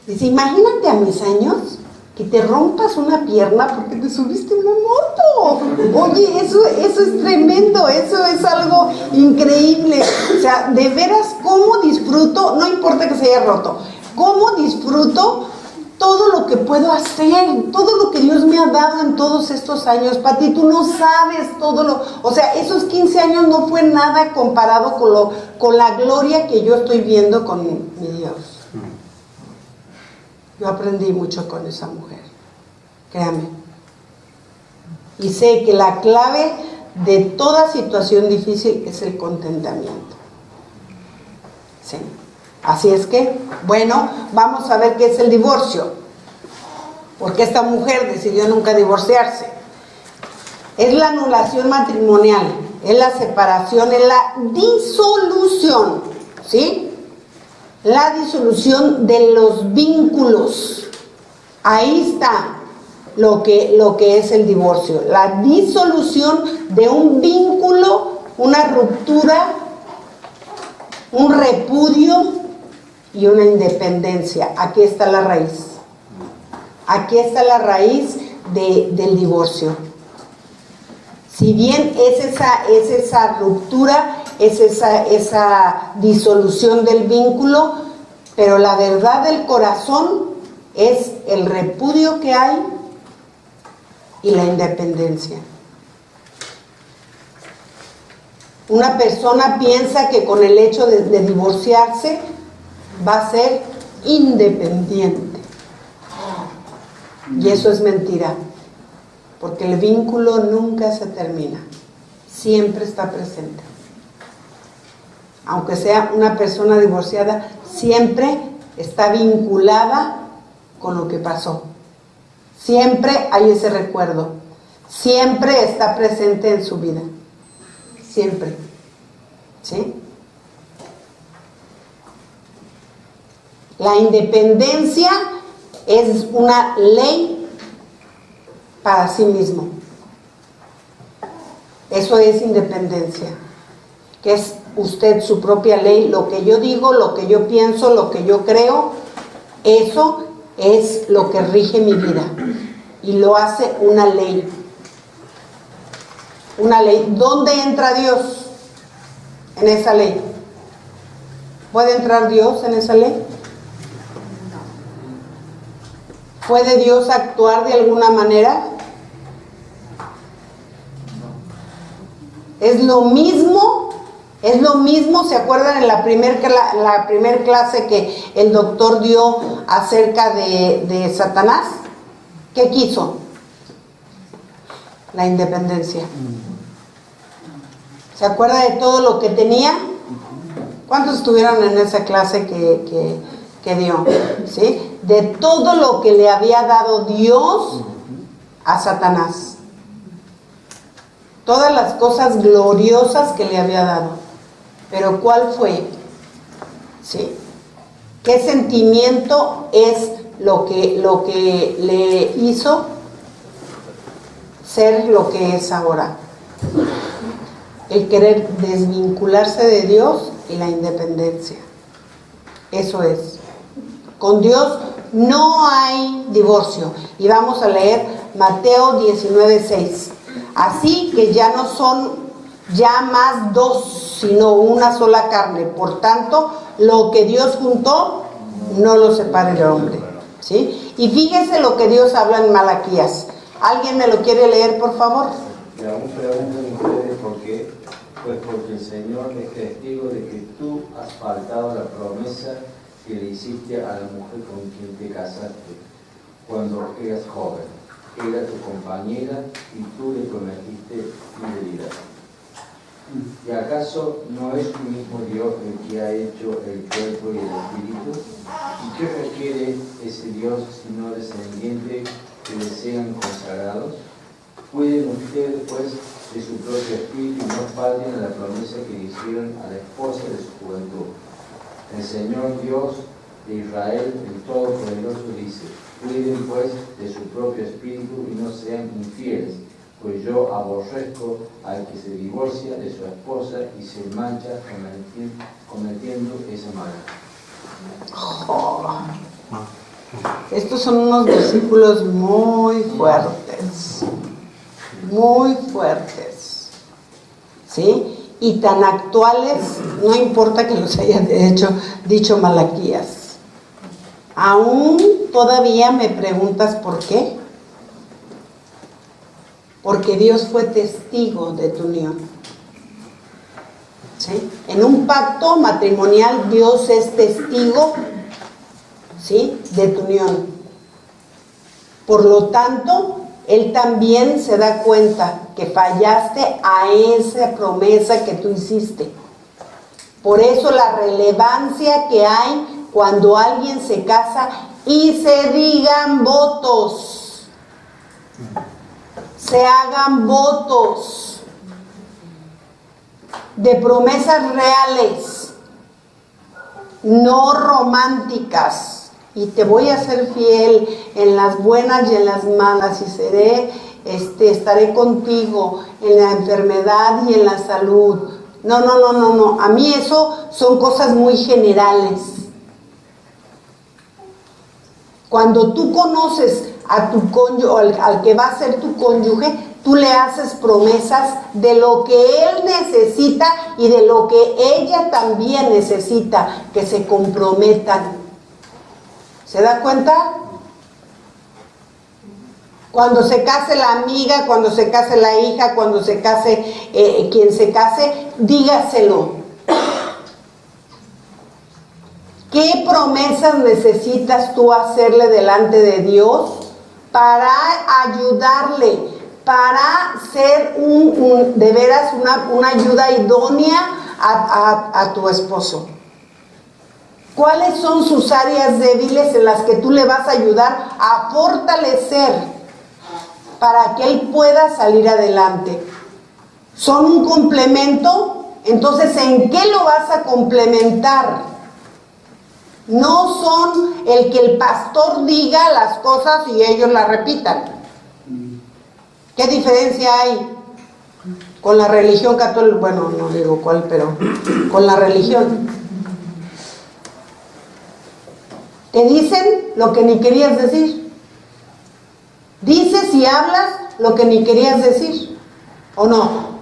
Dice, imagínate a mis años que te rompas una pierna porque te subiste a una moto. Oye, eso es tremendo, eso es algo increíble. O sea, de veras, cómo disfruto, no importa que se haya roto, cómo disfruto todo lo que puedo hacer, todo lo que Dios me ha dado en todos estos años. Pati, tú no sabes todo o sea, esos 15 años no fue nada comparado con la gloria que yo estoy viendo con mi Dios. Yo aprendí mucho con esa mujer, créame. Y sé que la clave de toda situación difícil es el contentamiento. Sí. Así es que, bueno, vamos a ver qué es el divorcio. Porque esta mujer decidió nunca divorciarse. Es la anulación matrimonial, es la separación, es la disolución, ¿sí? La disolución de los vínculos. Ahí está lo que es el divorcio. La disolución de un vínculo, una ruptura, un repudio y una independencia. Aquí está la raíz. Aquí está la raíz del divorcio. Si bien es esa ruptura, es esa disolución del vínculo, pero la verdad del corazón es el repudio que hay y la independencia. Una persona piensa que con el hecho de divorciarse va a ser independiente. Y eso es mentira, porque el vínculo nunca se termina, siempre está presente. Aunque sea una persona divorciada, siempre está vinculada con lo que pasó. Siempre hay ese recuerdo. Siempre está presente en su vida. Siempre. ¿Sí? La independencia es una ley para sí mismo. Eso es independencia, que es usted su propia ley. Lo que yo digo, lo que yo pienso, lo que yo creo, eso es lo que rige mi vida y lo hace una ley. Una ley. ¿Dónde entra Dios en esa ley? ¿Puede entrar Dios en esa ley? ¿Puede Dios actuar de alguna manera? Es lo mismo, ¿se acuerdan en la primer clase que el doctor dio acerca de Satanás? ¿Qué quiso? La independencia. ¿Se acuerda de todo lo que tenía? ¿Cuántos estuvieron en esa clase que dio? ¿Sí? De todo lo que le había dado Dios a Satanás. Todas las cosas gloriosas que le había dado. Pero ¿cuál fue? ¿Sí? ¿Qué sentimiento es lo que le hizo ser lo que es ahora? El querer desvincularse de Dios y la independencia. Eso es. Con Dios no hay divorcio. Y vamos a leer Mateo 19:6. Así que ya no son ya más dos, sino una sola carne. Por tanto, lo que Dios juntó, no lo separe el hombre. ¿Sí? Y fíjese lo que Dios habla en Malaquías. ¿Alguien me lo quiere leer, por favor? Y aún preguntan ustedes por qué. Pues porque el Señor es testigo de que tú has faltado la promesa que le hiciste a la mujer con quien te casaste cuando eras joven. Era tu compañera y tú le prometiste fidelidad. ¿Y acaso no es el mismo Dios el que ha hecho el cuerpo y el espíritu? ¿Y qué requiere ese Dios sino descendientes que le sean consagrados? Cuiden ustedes pues de su propio espíritu y no falten a la promesa que le hicieron a la esposa de su juventud. El Señor Dios de Israel, el Todopoderoso, dice: cuiden pues de su propio espíritu y no sean infieles, pues yo aborrezco al que se divorcia de su esposa y se mancha cometiendo esa maldad. Estos son unos versículos muy fuertes. Muy fuertes. ¿Sí? Y tan actuales, no importa que los haya dicho Malaquías. Aún todavía me preguntas por qué. Porque Dios fue testigo de tu unión. ¿Sí? En un pacto matrimonial Dios es testigo, ¿sí?, de tu unión. Por lo tanto, Él también se da cuenta que fallaste a esa promesa que tú hiciste. Por eso la relevancia que hay cuando alguien se casa y se digan votos, se hagan votos de promesas reales, no románticas. Y te voy a ser fiel en las buenas y en las malas, y estaré contigo en la enfermedad y en la salud. No. A mí eso son cosas muy generales. Cuando tú conoces a tu cónyuge, al que va a ser tu cónyuge, tú le haces promesas de lo que él necesita y de lo que ella también necesita, que se comprometan. ¿Se da cuenta? Cuando se case la amiga, cuando se case la hija, cuando se case quien se case, dígaselo. ¿Qué promesas necesitas tú hacerle delante de Dios para ayudarle, para ser de veras una ayuda idónea a tu esposo? ¿Cuáles son sus áreas débiles en las que tú le vas a ayudar a fortalecer para que él pueda salir adelante? ¿Son un complemento? Entonces, ¿en qué lo vas a complementar? No son el que el pastor diga las cosas y ellos las repitan. ¿Qué diferencia hay con la religión católica? Bueno, no digo cuál, pero con la religión. Te dicen lo que ni querías decir. Dices y hablas lo que ni querías decir, ¿o no?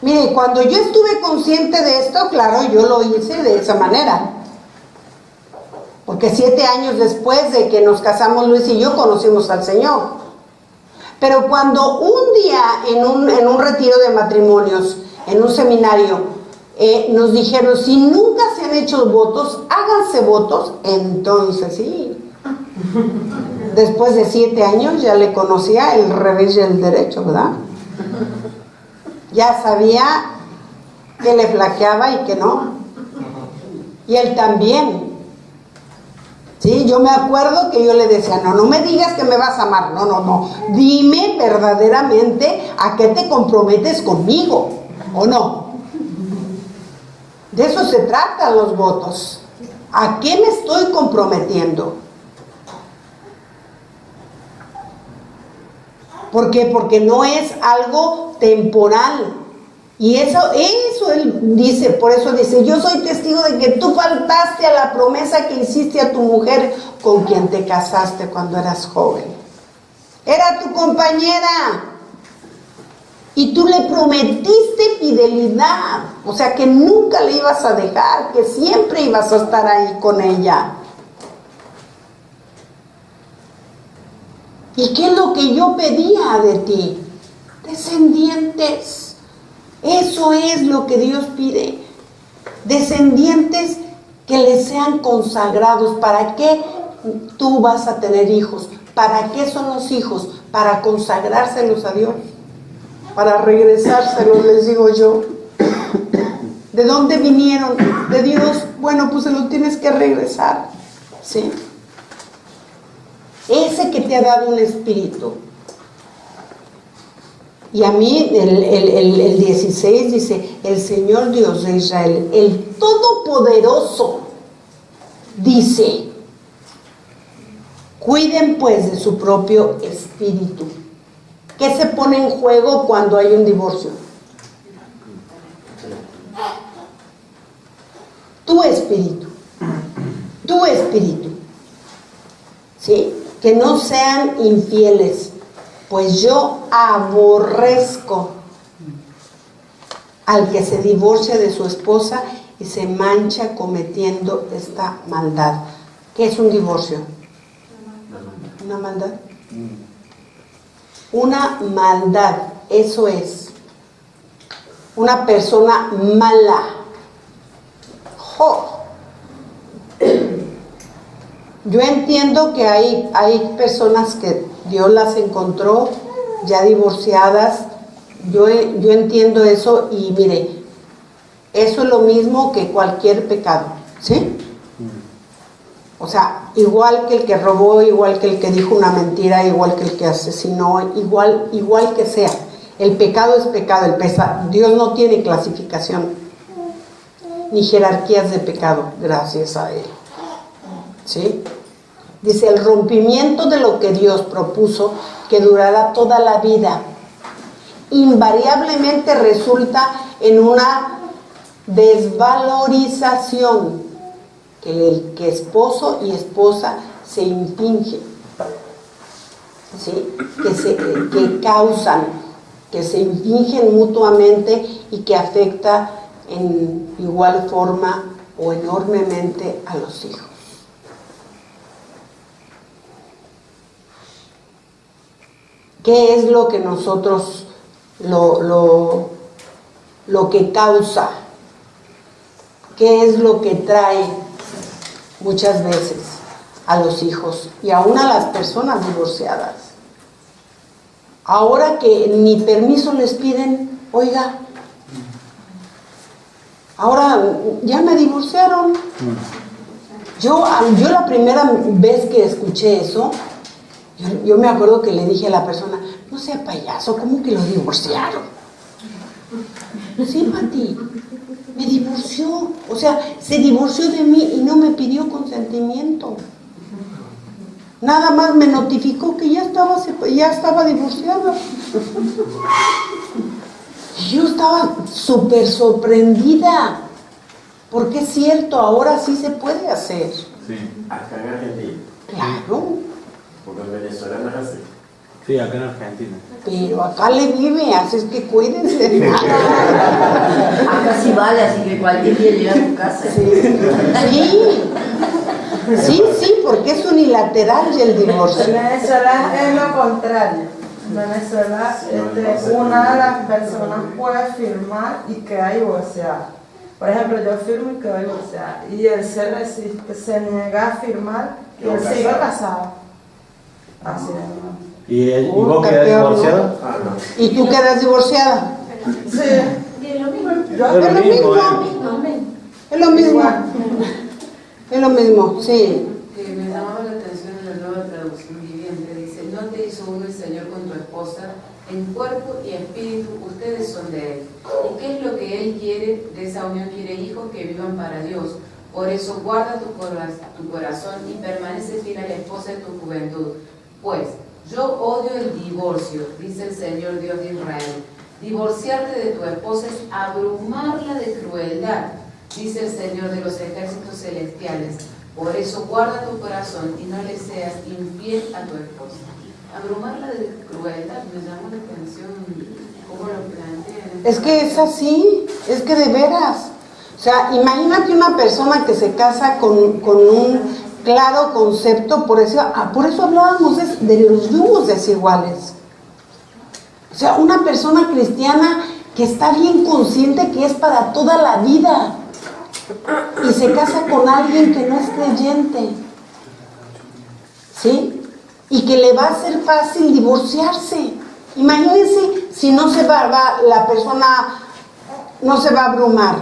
Mire, cuando yo estuve consciente de esto, claro, yo lo hice de esa manera. Porque 7 años después de que nos casamos Luis y yo, conocimos al Señor. Pero cuando un día en un retiro de matrimonios, en un seminario, nos dijeron, si nunca se han hecho votos, háganse votos, entonces sí. Después de 7 años ya le conocía el revés y el derecho, ¿verdad? Ya sabía que le flaqueaba y que no. Y él también. Sí, yo me acuerdo que yo le decía, no me digas que me vas a amar, no. Dime verdaderamente a qué te comprometes conmigo, ¿o no? De eso se tratan los votos. ¿A qué me estoy comprometiendo? ¿Por qué? Porque no es algo temporal. Y eso él dice, por eso dice, yo soy testigo de que tú faltaste a la promesa que hiciste a tu mujer con quien te casaste cuando eras joven. Era tu compañera. Y tú le prometiste fidelidad. O sea, que nunca le ibas a dejar, que siempre ibas a estar ahí con ella. ¿Y qué es lo que yo pedía de ti? Descendientes. Eso es lo que Dios pide. Descendientes que le sean consagrados. ¿Para qué tú vas a tener hijos? ¿Para qué son los hijos? Para consagrárselos a Dios. Para regresárselos, les digo yo. ¿De dónde vinieron? De Dios. Bueno, pues se los tienes que regresar. ¿Sí? Ese que te ha dado un espíritu. Y a mí el 16 dice, el Señor Dios de Israel, el Todopoderoso, dice, cuiden pues de su propio espíritu. ¿Qué se pone en juego cuando hay un divorcio? Tu espíritu. Tu espíritu. ¿Sí? Que no sean infieles, pues yo aborrezco al que se divorcia de su esposa y se mancha cometiendo esta maldad. ¿Qué es un divorcio? ¿Una maldad? Una maldad, eso es. Una persona mala. ¡Jo! Yo entiendo que hay personas que Dios las encontró ya divorciadas. Yo entiendo eso y mire, eso es lo mismo que cualquier pecado, ¿sí? O sea, igual que el que robó, igual que el que dijo una mentira, igual que el que asesinó, igual que sea. El pecado es pecado, Dios no tiene clasificación ni jerarquías de pecado, gracias a Él. ¿Sí? Dice, el rompimiento de lo que Dios propuso, que durará toda la vida, invariablemente resulta en una desvalorización que esposo y esposa se impingen, ¿sí? que causan, que se impingen mutuamente y que afecta en igual forma o enormemente a los hijos. ¿Qué es lo que nosotros, lo que causa? ¿Qué es lo que trae muchas veces a los hijos y aún a las personas divorciadas? Ahora que ni permiso les piden, oiga, Ahora ya me divorciaron. Yo la primera vez que escuché eso, yo me acuerdo que le dije a la persona, no sea payaso, ¿cómo que lo divorciaron? Sí, Pati, me divorció. O sea, se divorció de mí y no me pidió consentimiento. Nada más me notificó que ya estaba divorciada. Y yo estaba súper sorprendida. Porque es cierto, ahora sí se puede hacer. Sí. Acá en Argentina. Claro. Porque en Venezuela no es así. Sí, acá en Argentina. Pero acá le vive, así es que cuídense. Acá sí vale, así que cualquier día llega a tu casa. Sí, porque es unilateral y el divorcio. Venezuela es lo contrario. Venezuela, una de las personas puede firmar y queda divorciada. Por ejemplo, yo firmo y quedo divorciada. Y él se resiste, se niega a firmar y él sigue casado. Así es. ¿Y vos quedás divorciado? Ah, no. ¿Y tú quedas divorciada? Sí. Es lo mismo. Es lo mismo, Es lo mismo. Es lo mismo, sí. Me llamaba la atención en la nueva traducción viviente. Dice, no te hizo uno el Señor con tu esposa, en cuerpo y espíritu ustedes son de Él. ¿Y qué es lo que Él quiere? De esa unión quiere hijos que vivan para Dios. Por eso guarda tu corazón y permanece fiel a la esposa de tu juventud. Pues yo odio el divorcio, dice el Señor Dios de Israel. Divorciarte de tu esposa es abrumarla de crueldad, dice el Señor de los ejércitos celestiales. Por eso guarda tu corazón y no le seas infiel a tu esposa. Abrumarla de crueldad, me llamó la atención cómo lo plantean. Es que es así, es que de veras. O sea, imagínate una persona que se casa con un claro concepto, por eso hablábamos de los yugos desiguales. O sea, una persona cristiana que está bien consciente que es para toda la vida y se casa con alguien que no es creyente, ¿sí? Y que le va a ser fácil divorciarse. Imagínense si no se la persona no se va a abrumar.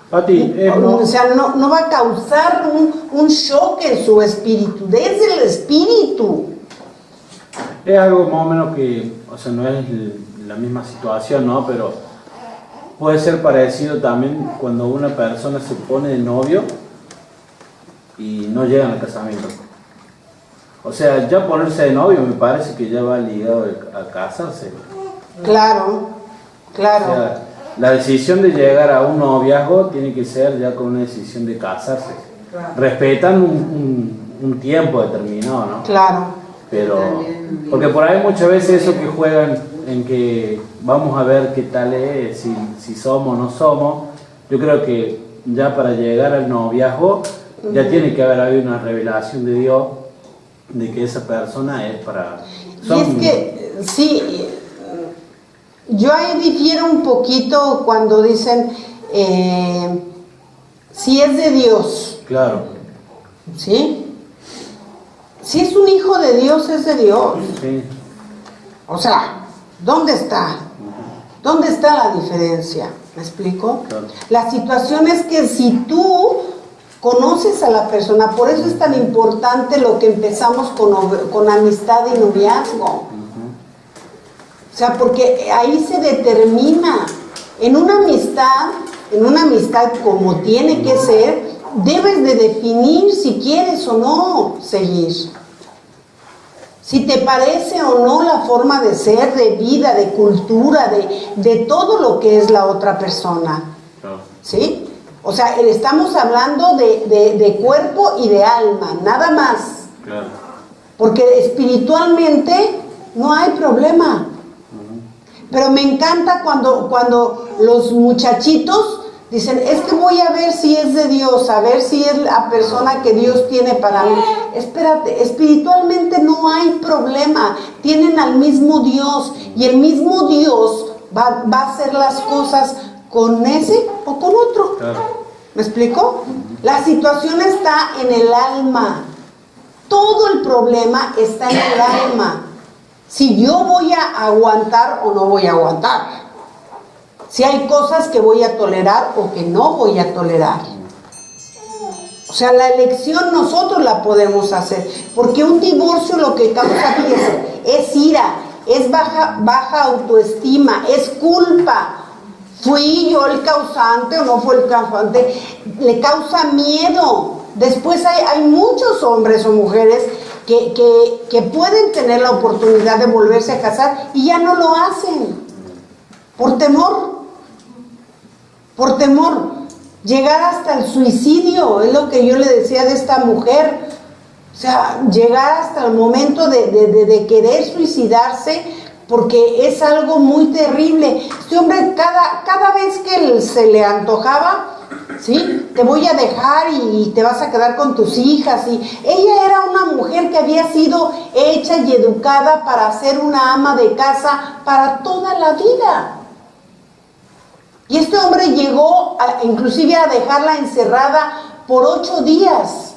Pati, O sea, no va a causar un shock en su espíritu, desde el espíritu. es algo más o menos que, o sea, no es la misma situación, ¿no? Pero puede ser parecido también cuando una persona se pone de novio y no llegan al casamiento. O sea, ya ponerse de novio me parece que ya va ligado a casarse. Claro. O sea, la decisión de llegar a un noviazgo tiene que ser ya con una decisión de casarse. Respetan un tiempo determinado, ¿no? Claro. Pero, porque por ahí muchas veces eso que juegan en que vamos a ver qué tal es, si somos o no somos, yo creo que ya para llegar al noviazgo ya tiene que haber habido una revelación de Dios de que esa persona es para... Y es que, sí, yo ahí difiero un poquito cuando dicen, si es de Dios, Claro. ¿sí? Si es un hijo de Dios, es de Dios. Sí. O sea, ¿dónde está? ¿Dónde está la diferencia? ¿Me explico? Claro. La situación es que si tú conoces a la persona, por eso es tan importante lo que empezamos con amistad y noviazgo. O sea, porque ahí se determina. En una amistad como tiene que ser, debes de definir si quieres o no seguir. Si te parece o no la forma de ser, de vida, de cultura, de todo lo que es la otra persona. ¿Sí? O sea, estamos hablando de cuerpo y de alma, nada más. Claro. Porque espiritualmente no hay problema. Pero me encanta cuando los muchachitos dicen, es que voy a ver si es de Dios, a ver si es la persona que Dios tiene para mí. Espérate, espiritualmente no hay problema. Tienen al mismo Dios y el mismo Dios va a hacer las cosas con ese o con otro. Claro. ¿Me explico? La situación está en el alma. Todo el problema está en el alma. Si yo voy a aguantar o no voy a aguantar. Si hay cosas que voy a tolerar o que no voy a tolerar. O sea, la elección nosotros la podemos hacer, porque un divorcio lo que causa aquí es ira, es baja autoestima, es culpa. ¿Fui yo el causante o no fue el causante? Le causa miedo. Después hay muchos hombres o mujeres que pueden tener la oportunidad de volverse a casar y ya no lo hacen. Por temor. Por temor. Llegar hasta el suicidio, es lo que yo le decía de esta mujer. O sea, llegar hasta el momento de querer suicidarse, porque es algo muy terrible. Este hombre, cada vez que se le antojaba, ¿sí? Te voy a dejar y te vas a quedar con tus hijas. Y ella era una mujer que había sido hecha y educada para ser una ama de casa para toda la vida. Y este hombre llegó inclusive a dejarla encerrada por 8 días,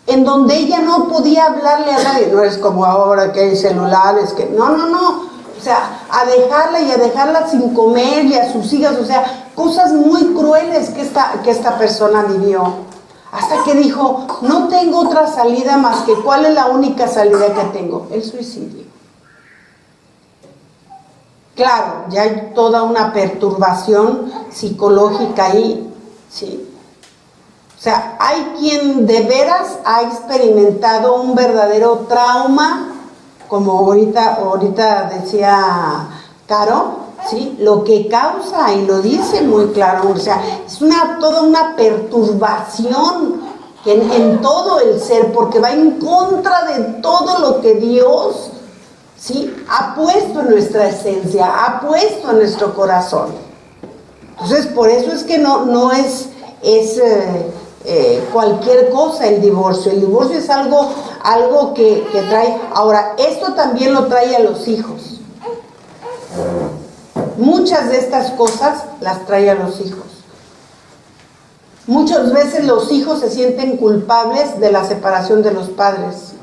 en donde ella no podía hablarle a nadie. No es como ahora que hay celulares, que no. O sea, a dejarla sin comer y a sus hijas, o sea, cosas muy crueles que esta persona vivió. Hasta que dijo, no tengo otra salida más que, ¿cuál es la única salida que tengo? El suicidio. Claro, ya hay toda una perturbación psicológica ahí, ¿sí? O sea, hay quien de veras ha experimentado un verdadero trauma, como ahorita decía Caro, ¿sí? Lo que causa, y lo dice muy claro, o sea, es toda una perturbación en todo el ser, porque va en contra de todo lo que Dios, ¿sí?, ha puesto en nuestra esencia, ha puesto en nuestro corazón. Entonces, por eso es que no es cualquier cosa el divorcio. El divorcio es algo que trae. Ahora, esto también lo trae a los hijos. Muchas de estas cosas las trae a los hijos. Muchas veces los hijos se sienten culpables de la separación de los padres.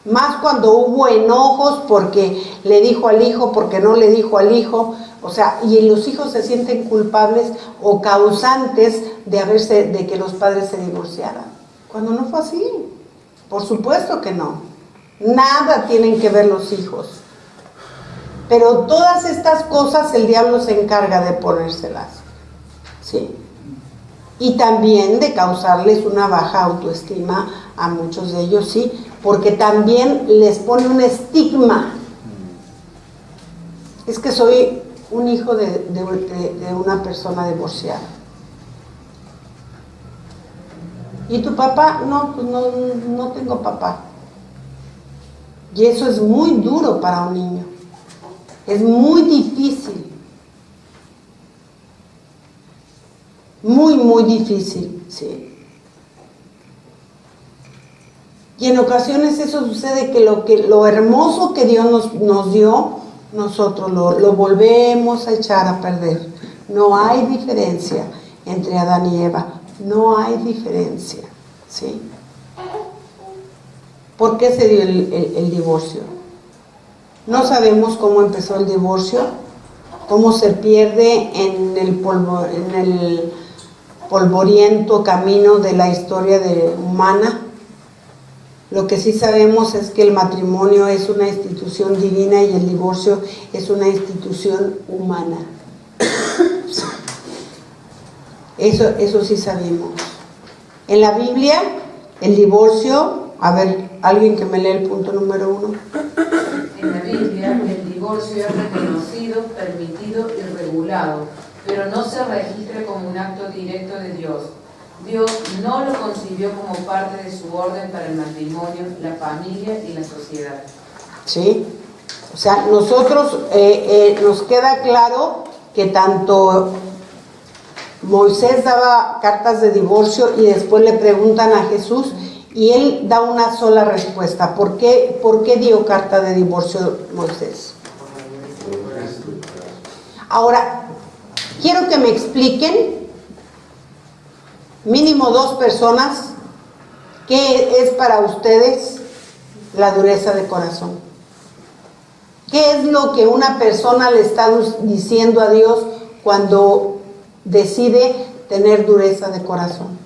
Más cuando hubo enojos porque le dijo al hijo, porque no le dijo al hijo. O sea, y los hijos se sienten culpables o causantes de que los padres se divorciaran. Cuando no fue así. Por supuesto que no. Nada tienen que ver los hijos. Pero todas estas cosas el diablo se encarga de ponérselas. ¿Sí? Y también de causarles una baja autoestima a muchos de ellos, sí, porque también les pone un estigma. Es que soy un hijo de una persona divorciada. ¿Y tu papá? No, pues no tengo papá. Y eso es muy duro para un niño. Es muy difícil. Muy, muy difícil, sí. Y en ocasiones eso sucede, que lo hermoso que Dios nos dio, nosotros lo volvemos a echar a perder. No hay diferencia entre Adán y Eva. No hay diferencia, ¿sí? ¿Por qué se dio el divorcio? No sabemos cómo empezó el divorcio, cómo se pierde en el polvoriento camino de la historia humana. Lo que sí sabemos es que el matrimonio es una institución divina y el divorcio es una institución humana. Eso sí sabemos. En la Biblia, el divorcio, a ver, alguien que me lea el punto número 1. En la Biblia, el divorcio es reconocido, permitido y regulado, pero no se registra como un acto directo de Dios. Dios no lo concibió como parte de su orden para el matrimonio, la familia y la sociedad. ¿Sí? O sea, nosotros nos queda claro que tanto Moisés daba cartas de divorcio y después le preguntan a Jesús y él da una sola respuesta. ¿Por qué dio carta de divorcio Moisés? Ahora, quiero que me expliquen, mínimo 2 personas, ¿qué es para ustedes la dureza de corazón? ¿Qué es lo que una persona le está diciendo a Dios cuando decide tener dureza de corazón?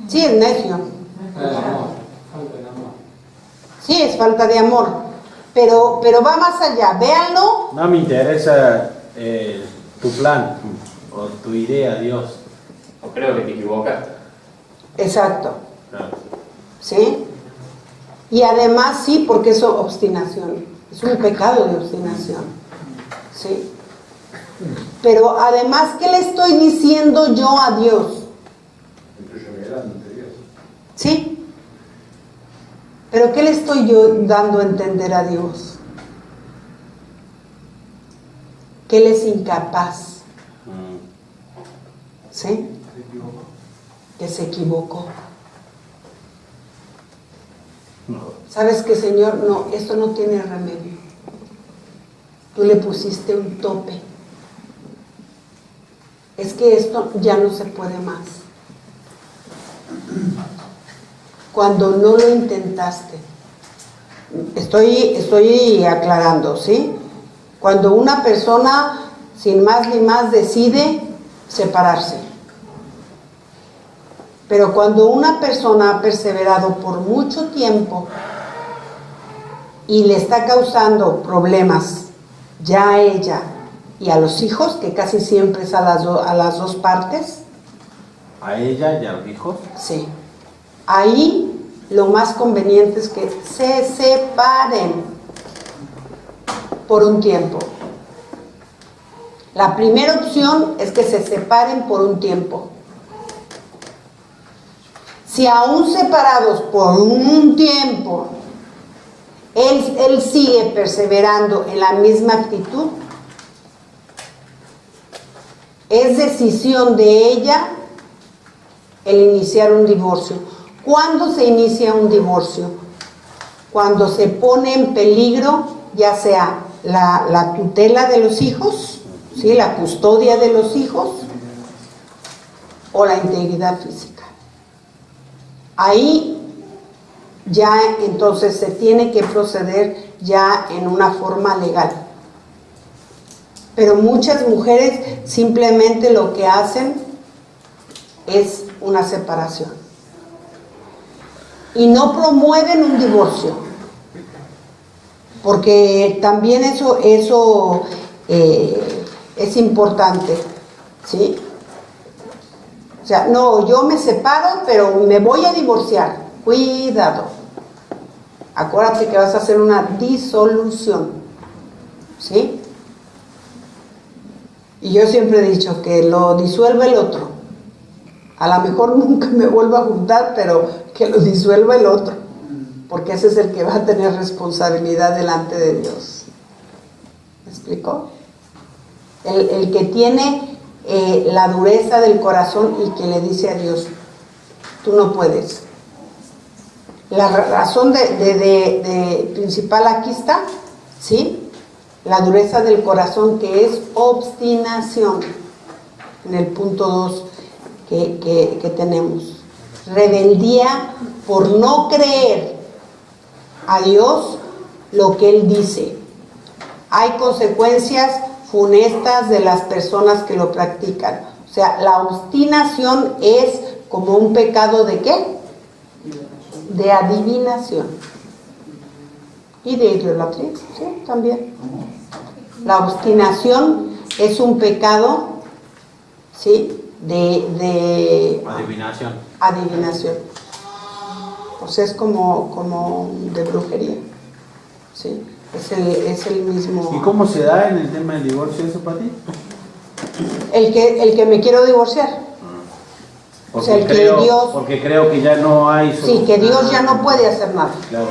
Sí, es necio. Sí, es falta de amor. Pero va más allá. Véanlo. No me interesa tu plan o tu idea, Dios. O creo que te equivocaste. Exacto. Claro. ¿Sí? Y además sí, porque es obstinación. Es un pecado de obstinación. ¿Sí? Pero además, ¿qué le estoy diciendo yo a Dios? ¿Sí? Pero ¿qué le estoy yo dando a entender a Dios? Que Él es incapaz. ¿Sí? Que se equivocó. ¿Sabes qué, Señor? No, esto no tiene remedio. Tú le pusiste un tope. Es que esto ya no se puede más. Cuando no lo intentaste. Estoy aclarando, ¿sí? Cuando una persona, sin más ni más, decide separarse. Pero cuando una persona ha perseverado por mucho tiempo y le está causando problemas ya a ella y a los hijos, que casi siempre es a las dos partes. ¿A ella y a los hijos? Sí. Ahí lo más conveniente es que se separen por un tiempo. La primera opción es que se separen por un tiempo. Si aún separados por un tiempo, él sigue perseverando en la misma actitud, es decisión de ella el iniciar un divorcio. ¿Cuándo se inicia un divorcio? Cuando se pone en peligro ya sea la tutela de los hijos, ¿sí? La custodia de los hijos o la integridad física. Ahí ya entonces se tiene que proceder ya en una forma legal. Pero muchas mujeres simplemente lo que hacen es una separación. Y no promueven un divorcio. Porque también eso es importante, ¿sí? O sea, no, yo me separo, pero me voy a divorciar. Cuidado. Acuérdate que vas a hacer una disolución, ¿sí? Y yo siempre he dicho que lo disuelve el otro. A lo mejor nunca me vuelvo a juntar, pero que lo disuelva el otro. Porque ese es el que va a tener responsabilidad delante de Dios. ¿Me explico? El que tiene la dureza del corazón y que le dice a Dios, tú no puedes. La razón de principal aquí está, ¿sí? La dureza del corazón, que es obstinación, en el punto 2 que tenemos. Rebeldía por no creer a Dios lo que Él dice. Hay consecuencias funestas de las personas que lo practican. O sea, la obstinación es como un pecado ¿de qué? De adivinación. Y de idolatría, sí, también. La obstinación es un pecado, ¿sí? De adivinación. O sea, es como de brujería, ¿sí? Es el mismo. ¿Y cómo se da en el tema del divorcio eso para ti? El que me quiero divorciar. Porque, o sea, porque creo que ya no hay solución. Sí, que Dios ya no puede hacer nada. Claro.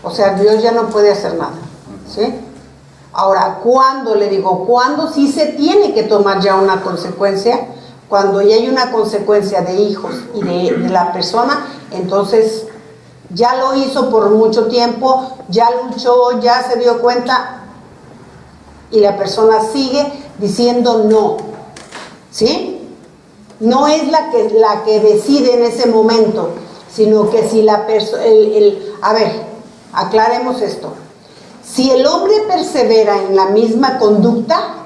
O sea, Dios ya no puede hacer nada, ¿sí? Ahora, ¿cuándo? Le digo, ¿cuándo sí se tiene que tomar ya una consecuencia? Cuando ya hay una consecuencia de hijos y de la persona, entonces ya lo hizo por mucho tiempo, ya luchó, ya se dio cuenta y la persona sigue diciendo no, ¿sí? No es la que decide en ese momento, sino que si la persona, a ver, aclaremos esto. Si el hombre persevera en la misma conducta,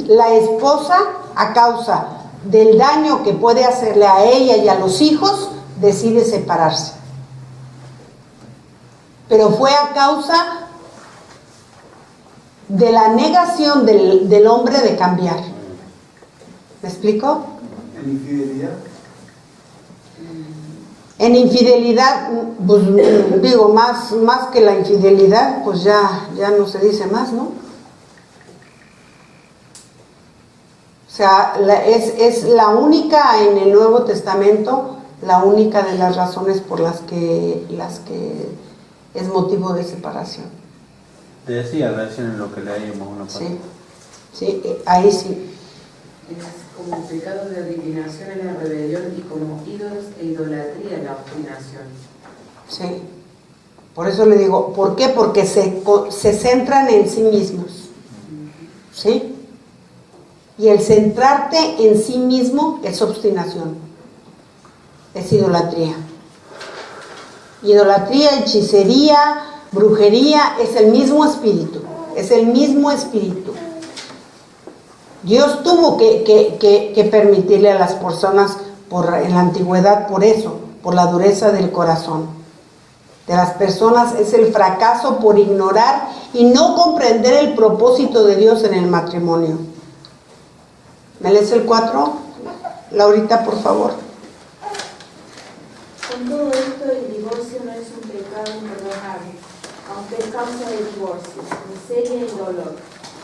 la esposa, a causa del daño que puede hacerle a ella y a los hijos, decide separarse. Pero fue a causa de la negación del hombre de cambiar. ¿Me explico? ¿En infidelidad? En infidelidad, pues digo, más que la infidelidad, pues ya no se dice más, ¿no? O sea, es la única en el Nuevo Testamento, la única de las razones por las que es motivo de separación. Te decía recién en lo que leíamos una parte. Sí, ahí sí. Es como pecado de adivinación en la rebelión y como ídolos e idolatría en la obstinación. Sí. Por eso le digo, ¿por qué? Porque se centran en sí mismos. ¿Sí? Y el centrarte en sí mismo es obstinación. Es idolatría. Idolatría, hechicería, brujería, es el mismo espíritu. Es el mismo espíritu. Dios tuvo que permitirle a las personas en la antigüedad por eso, por la dureza del corazón de las personas. Es el fracaso por ignorar y no comprender el propósito de Dios en el matrimonio. ¿Me lees el 4? Laurita, por favor. Con todo esto, el divorcio no es un pecado imperdonable, aunque es causa de divorcio, miseria y dolor.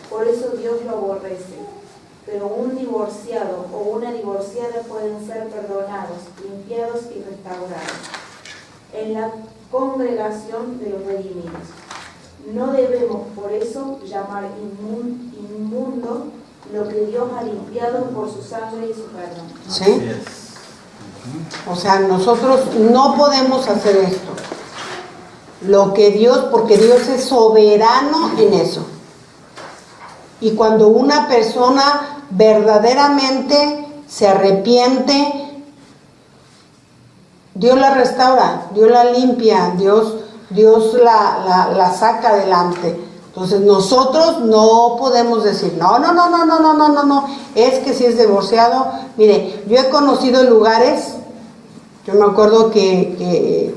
Por eso Dios lo aborrece. Pero un divorciado o una divorciada pueden ser perdonados, limpiados y restaurados en la congregación de los redimidos. No debemos, por eso, llamar inmundo lo que Dios ha limpiado por su sangre y su perdón. ¿Sí? O sea, nosotros no podemos hacer esto. Lo que Dios, porque Dios es soberano en eso. Y cuando una persona verdaderamente se arrepiente, Dios la restaura, Dios la limpia, Dios la saca adelante. Entonces nosotros no podemos decir, no, es que si es divorciado. Mire, yo he conocido lugares, yo me acuerdo que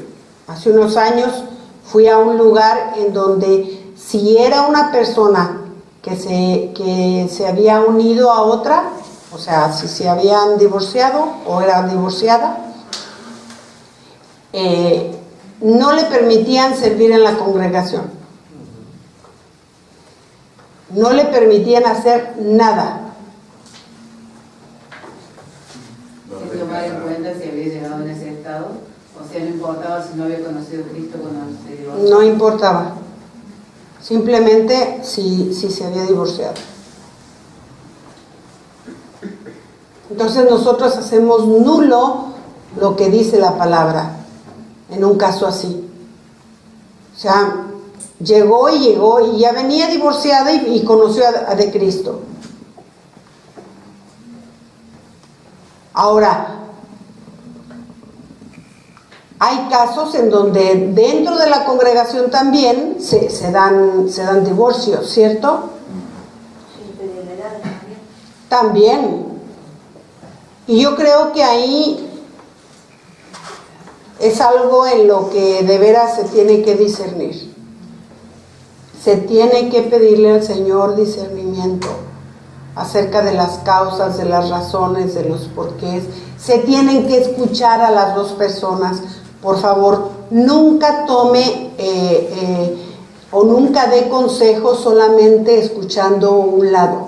hace unos años fui a un lugar en donde si era una persona que se había unido a otra, o sea, si se habían divorciado o era divorciada, no le permitían servir en la congregación. No le permitían hacer nada. Sin tomar en cuenta si había llegado en ese estado, o sea, no importaba si no había conocido a Cristo cuando se divorció. No importaba. Simplemente si se había divorciado. Entonces nosotros hacemos nulo lo que dice la palabra en un caso así. O sea, llegó y ya venía divorciada y conoció a de Cristo. Ahora, hay casos en donde dentro de la congregación también se dan divorcios, ¿cierto? También. Y yo creo que ahí es algo en lo que de veras se tiene que discernir. Se tiene que pedirle al Señor discernimiento acerca de las causas, de las razones, de los porqués. Se tienen que escuchar a las dos personas. Por favor, nunca tome o nunca dé consejos solamente escuchando un lado.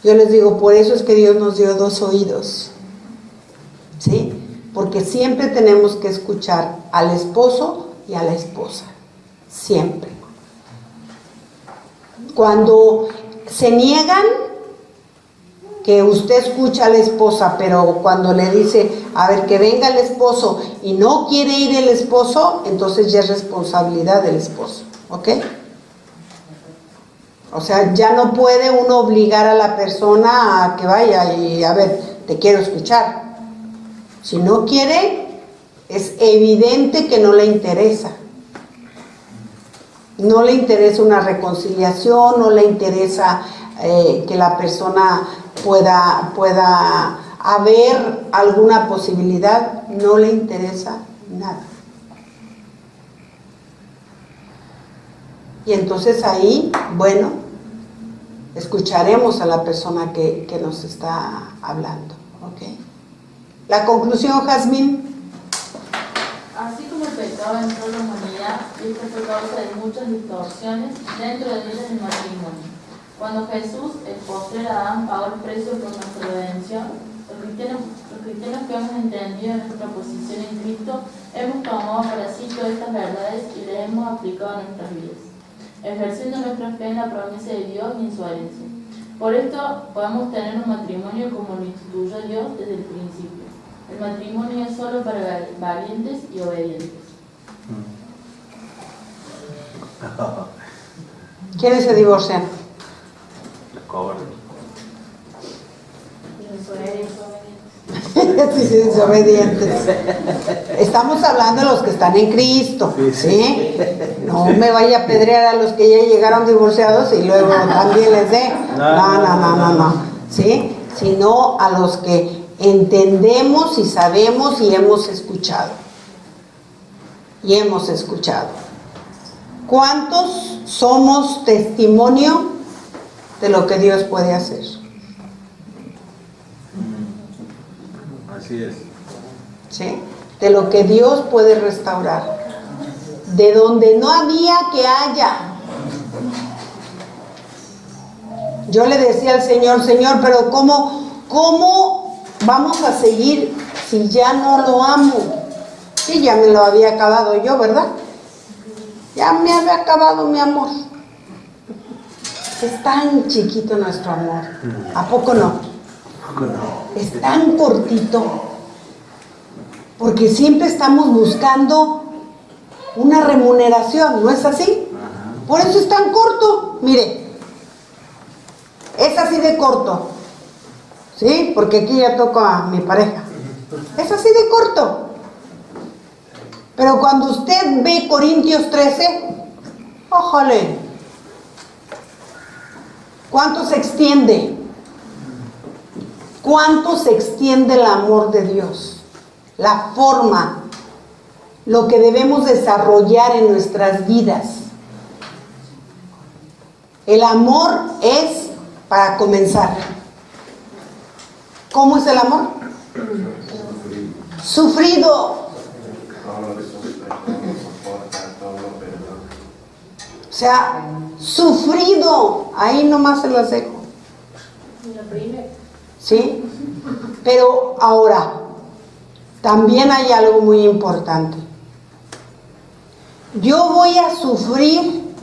Yo les digo, por eso es que Dios nos dio dos oídos, ¿sí? Porque siempre tenemos que escuchar al esposo y a la esposa, siempre. Cuando se niegan, que usted escucha a la esposa, pero cuando le dice, a ver, que venga el esposo y no quiere ir el esposo, entonces ya es responsabilidad del esposo, ¿ok? O sea, ya no puede uno obligar a la persona a que vaya y, a ver, te quiero escuchar. Si no quiere, es evidente que no le interesa. No le interesa una reconciliación, no le interesa que la persona pueda haber alguna posibilidad, no le interesa nada. Y entonces ahí, bueno, escucharemos a la persona que nos está hablando, ¿ok? La conclusión, Jazmín. Así como el pecado entró en la humanidad, esto fue causa de muchas distorsiones, dentro de ellas el matrimonio. Cuando Jesús, el postrer Adán, pagó el precio por nuestra redención, los cristianos que hemos entendido nuestra posición en Cristo, hemos tomado para sí todas estas verdades y las hemos aplicado a nuestras vidas, ejerciendo nuestra fe en la promesa de Dios y en su herencia. Por esto podemos tener un matrimonio como lo instituyó Dios desde el principio. El matrimonio es solo para valientes y obedientes. ¿Quiénes se divorcian? Los cobardes. Sí, desobedientes. Estamos hablando de los que están en Cristo, ¿sí? No me vaya a apedrear a los que ya llegaron divorciados y luego también les dé. No. ¿Sí? Sino a los que entendemos y sabemos y hemos escuchado. ¿Cuántos somos testimonio de lo que Dios puede hacer? Así es. ¿Sí? De lo que Dios puede restaurar. De donde no había que haya. Yo le decía al Señor, Señor, pero ¿cómo vamos a seguir si ya no lo amo? Sí, ya me lo había acabado yo, ¿verdad? Ya me había acabado mi amor. Es tan chiquito nuestro amor. ¿A poco no? Es tan cortito. Porque siempre estamos buscando una remuneración, ¿no es así? Por eso es tan corto. Mire, es así de corto. ¿Sí? Porque aquí ya toco a mi pareja. Es así de corto. Pero cuando usted ve Corintios 13, ¡ójale! ¿Cuánto se extiende? ¿Cuánto se extiende el amor de Dios? La forma, lo que debemos desarrollar en nuestras vidas. El amor es, para comenzar, ¿cómo es el amor? Sufrido. O sea, sufrido. Ahí nomás se las dejo. ¿Sí? Pero ahora, también hay algo muy importante. Yo voy a sufrir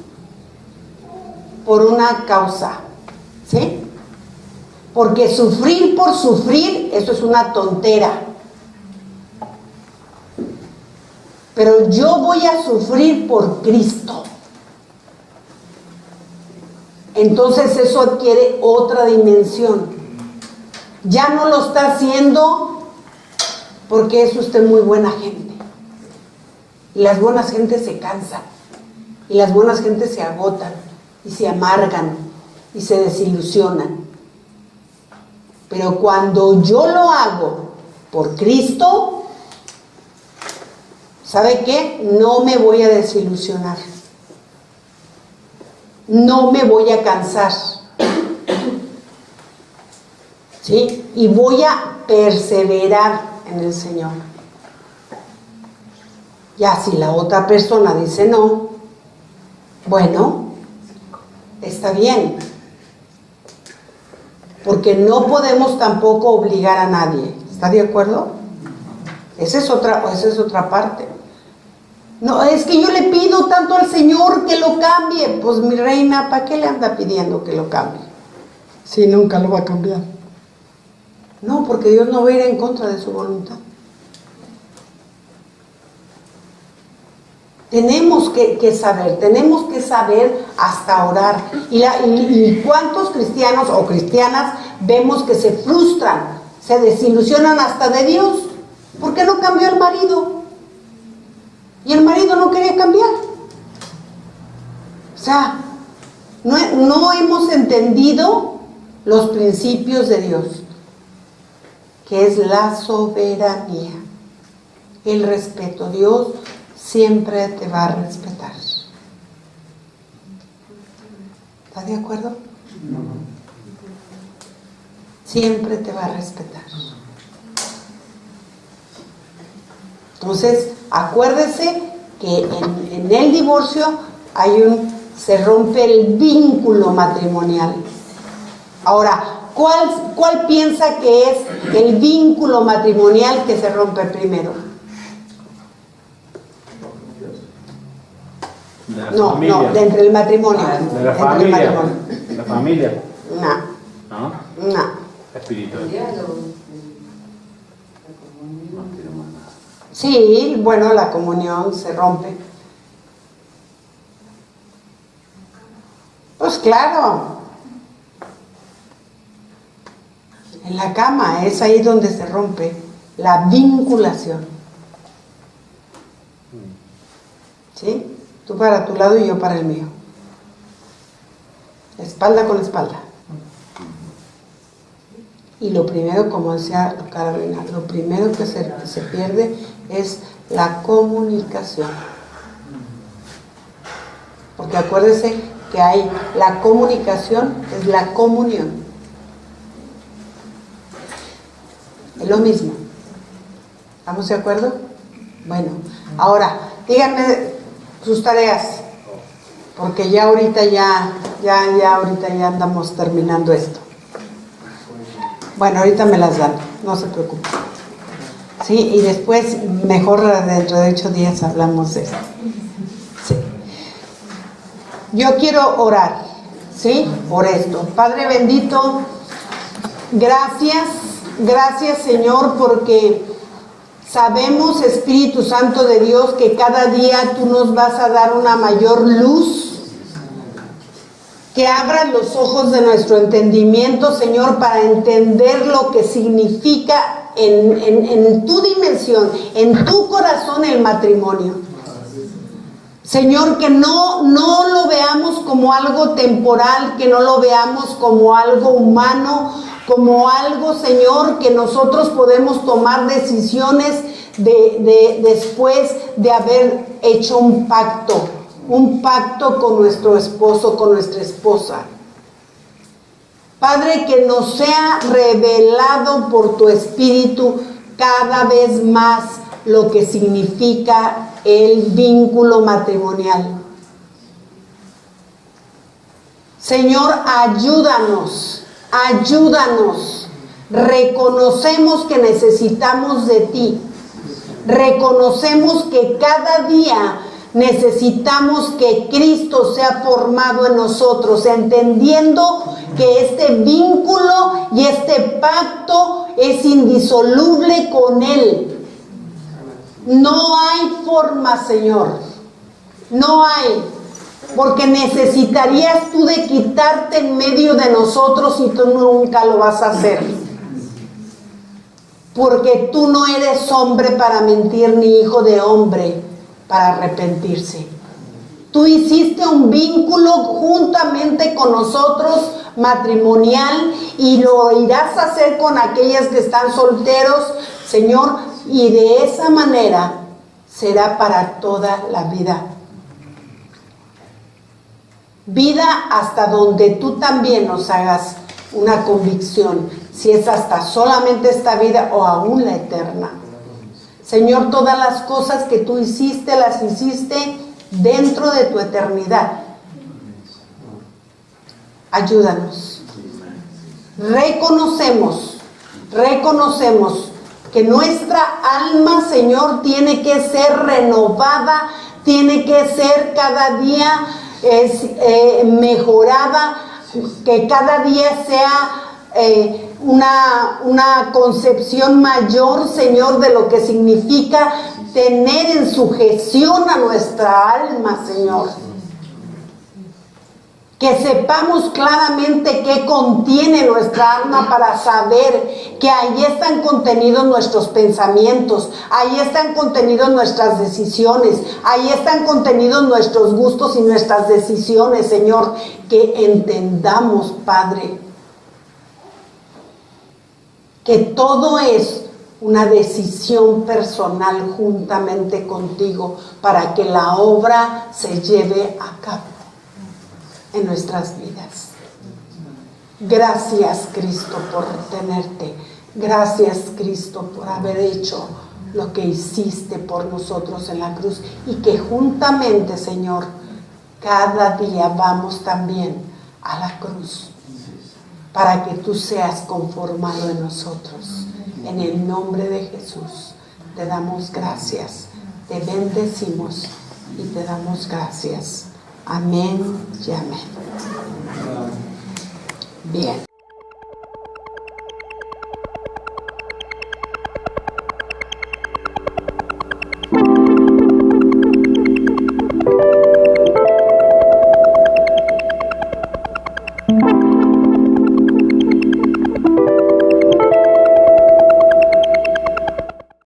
por una causa. ¿Sí? Porque sufrir por sufrir, eso es una tontera. Pero yo voy a sufrir por Cristo. Entonces eso adquiere otra dimensión. Ya no lo está haciendo porque es usted muy buena gente. Y las buenas gentes se cansan. Y las buenas gentes se agotan. Y se amargan. Y se desilusionan. Pero cuando yo lo hago por Cristo, ¿sabe qué? No me voy a desilusionar. No me voy a cansar. ¿Sí? Y voy a perseverar en el Señor. Ya si la otra persona dice no, bueno, está bien. Porque no podemos tampoco obligar a nadie. ¿Está de acuerdo? Esa es otra parte. No, es que yo le pido tanto al Señor que lo cambie. Pues mi reina, ¿para qué le anda pidiendo que lo cambie? Si nunca lo va a cambiar. No, porque Dios no va a ir en contra de su voluntad. Tenemos que saber hasta orar. ¿Y cuántos cristianos o cristianas vemos que se frustran, se desilusionan hasta de Dios? ¿Por qué no cambió el marido? Y el marido no quería cambiar. O sea, No hemos entendido los principios de Dios, que es la soberanía, el respeto. Dios siempre te va a respetar. ¿Estás de acuerdo? Siempre te va a respetar. Entonces, acuérdese que en el divorcio se rompe el vínculo matrimonial. Ahora, ¿cuál piensa que es el vínculo matrimonial que se rompe primero? No, dentro del matrimonio. De la familia. La familia. No. Espiritual. Sí, bueno, la comunión se rompe. Pues claro. En la cama es ahí donde se rompe la vinculación. ¿Sí? Tú para tu lado y yo para el mío. Espalda con espalda. Y lo primero, como decía Carolina, lo primero que se pierde es la comunicación. Porque acuérdese que hay la comunicación, es la comunión. Es lo mismo. ¿Estamos de acuerdo? Bueno, ahora, díganme sus tareas, porque ya ahorita andamos terminando esto. Bueno, ahorita me las dan, no se preocupen. Sí, y después, mejor dentro de 8 días hablamos de esto. Sí. Yo quiero orar, ¿sí? Por esto. Padre bendito, gracias Señor, porque sabemos, Espíritu Santo de Dios, que cada día tú nos vas a dar una mayor luz, que abras los ojos de nuestro entendimiento, Señor, para entender lo que significa en tu dimensión, en tu corazón el matrimonio. Señor, que no lo veamos como algo temporal, que no lo veamos como algo humano, como algo, Señor, que nosotros podemos tomar decisiones después de haber hecho un pacto con nuestro esposo, con nuestra esposa. Padre, que nos sea revelado por tu Espíritu cada vez más lo que significa el vínculo matrimonial. Señor, ayúdanos. Reconocemos que necesitamos de ti. Reconocemos que cada día necesitamos que Cristo sea formado en nosotros, entendiendo que este vínculo y este pacto es indisoluble con Él. No hay forma, Señor. No hay. Porque necesitarías tú de quitarte en medio de nosotros y tú nunca lo vas a hacer. Porque tú no eres hombre para mentir, ni hijo de hombre para arrepentirse. Tú hiciste un vínculo juntamente con nosotros matrimonial y lo irás a hacer con aquellas que están solteros, Señor, y de esa manera será para toda la vida. Vida hasta donde tú también nos hagas una convicción, si es hasta solamente esta vida o aún la eterna. Señor, todas las cosas que tú hiciste, las hiciste dentro de tu eternidad. Ayúdanos. Reconocemos que nuestra alma, Señor, tiene que ser renovada, tiene que ser cada día mejorada, que cada día sea una concepción mayor, Señor, de lo que significa tener en sujeción a nuestra alma, Señor. Que sepamos claramente qué contiene nuestra alma para saber que ahí están contenidos nuestros pensamientos, ahí están contenidos nuestras decisiones, ahí están contenidos nuestros gustos y nuestras decisiones, Señor. Que entendamos, Padre, que todo es una decisión personal juntamente contigo para que la obra se lleve a cabo en nuestras vidas. Gracias, Cristo, por tenerte. Gracias, Cristo, por haber hecho lo que hiciste por nosotros en la cruz, y que juntamente, Señor, cada día vamos también a la cruz para que tú seas conformado en nosotros. En el nombre de Jesús te damos gracias, te bendecimos y te damos gracias. Amén y amén. Bien.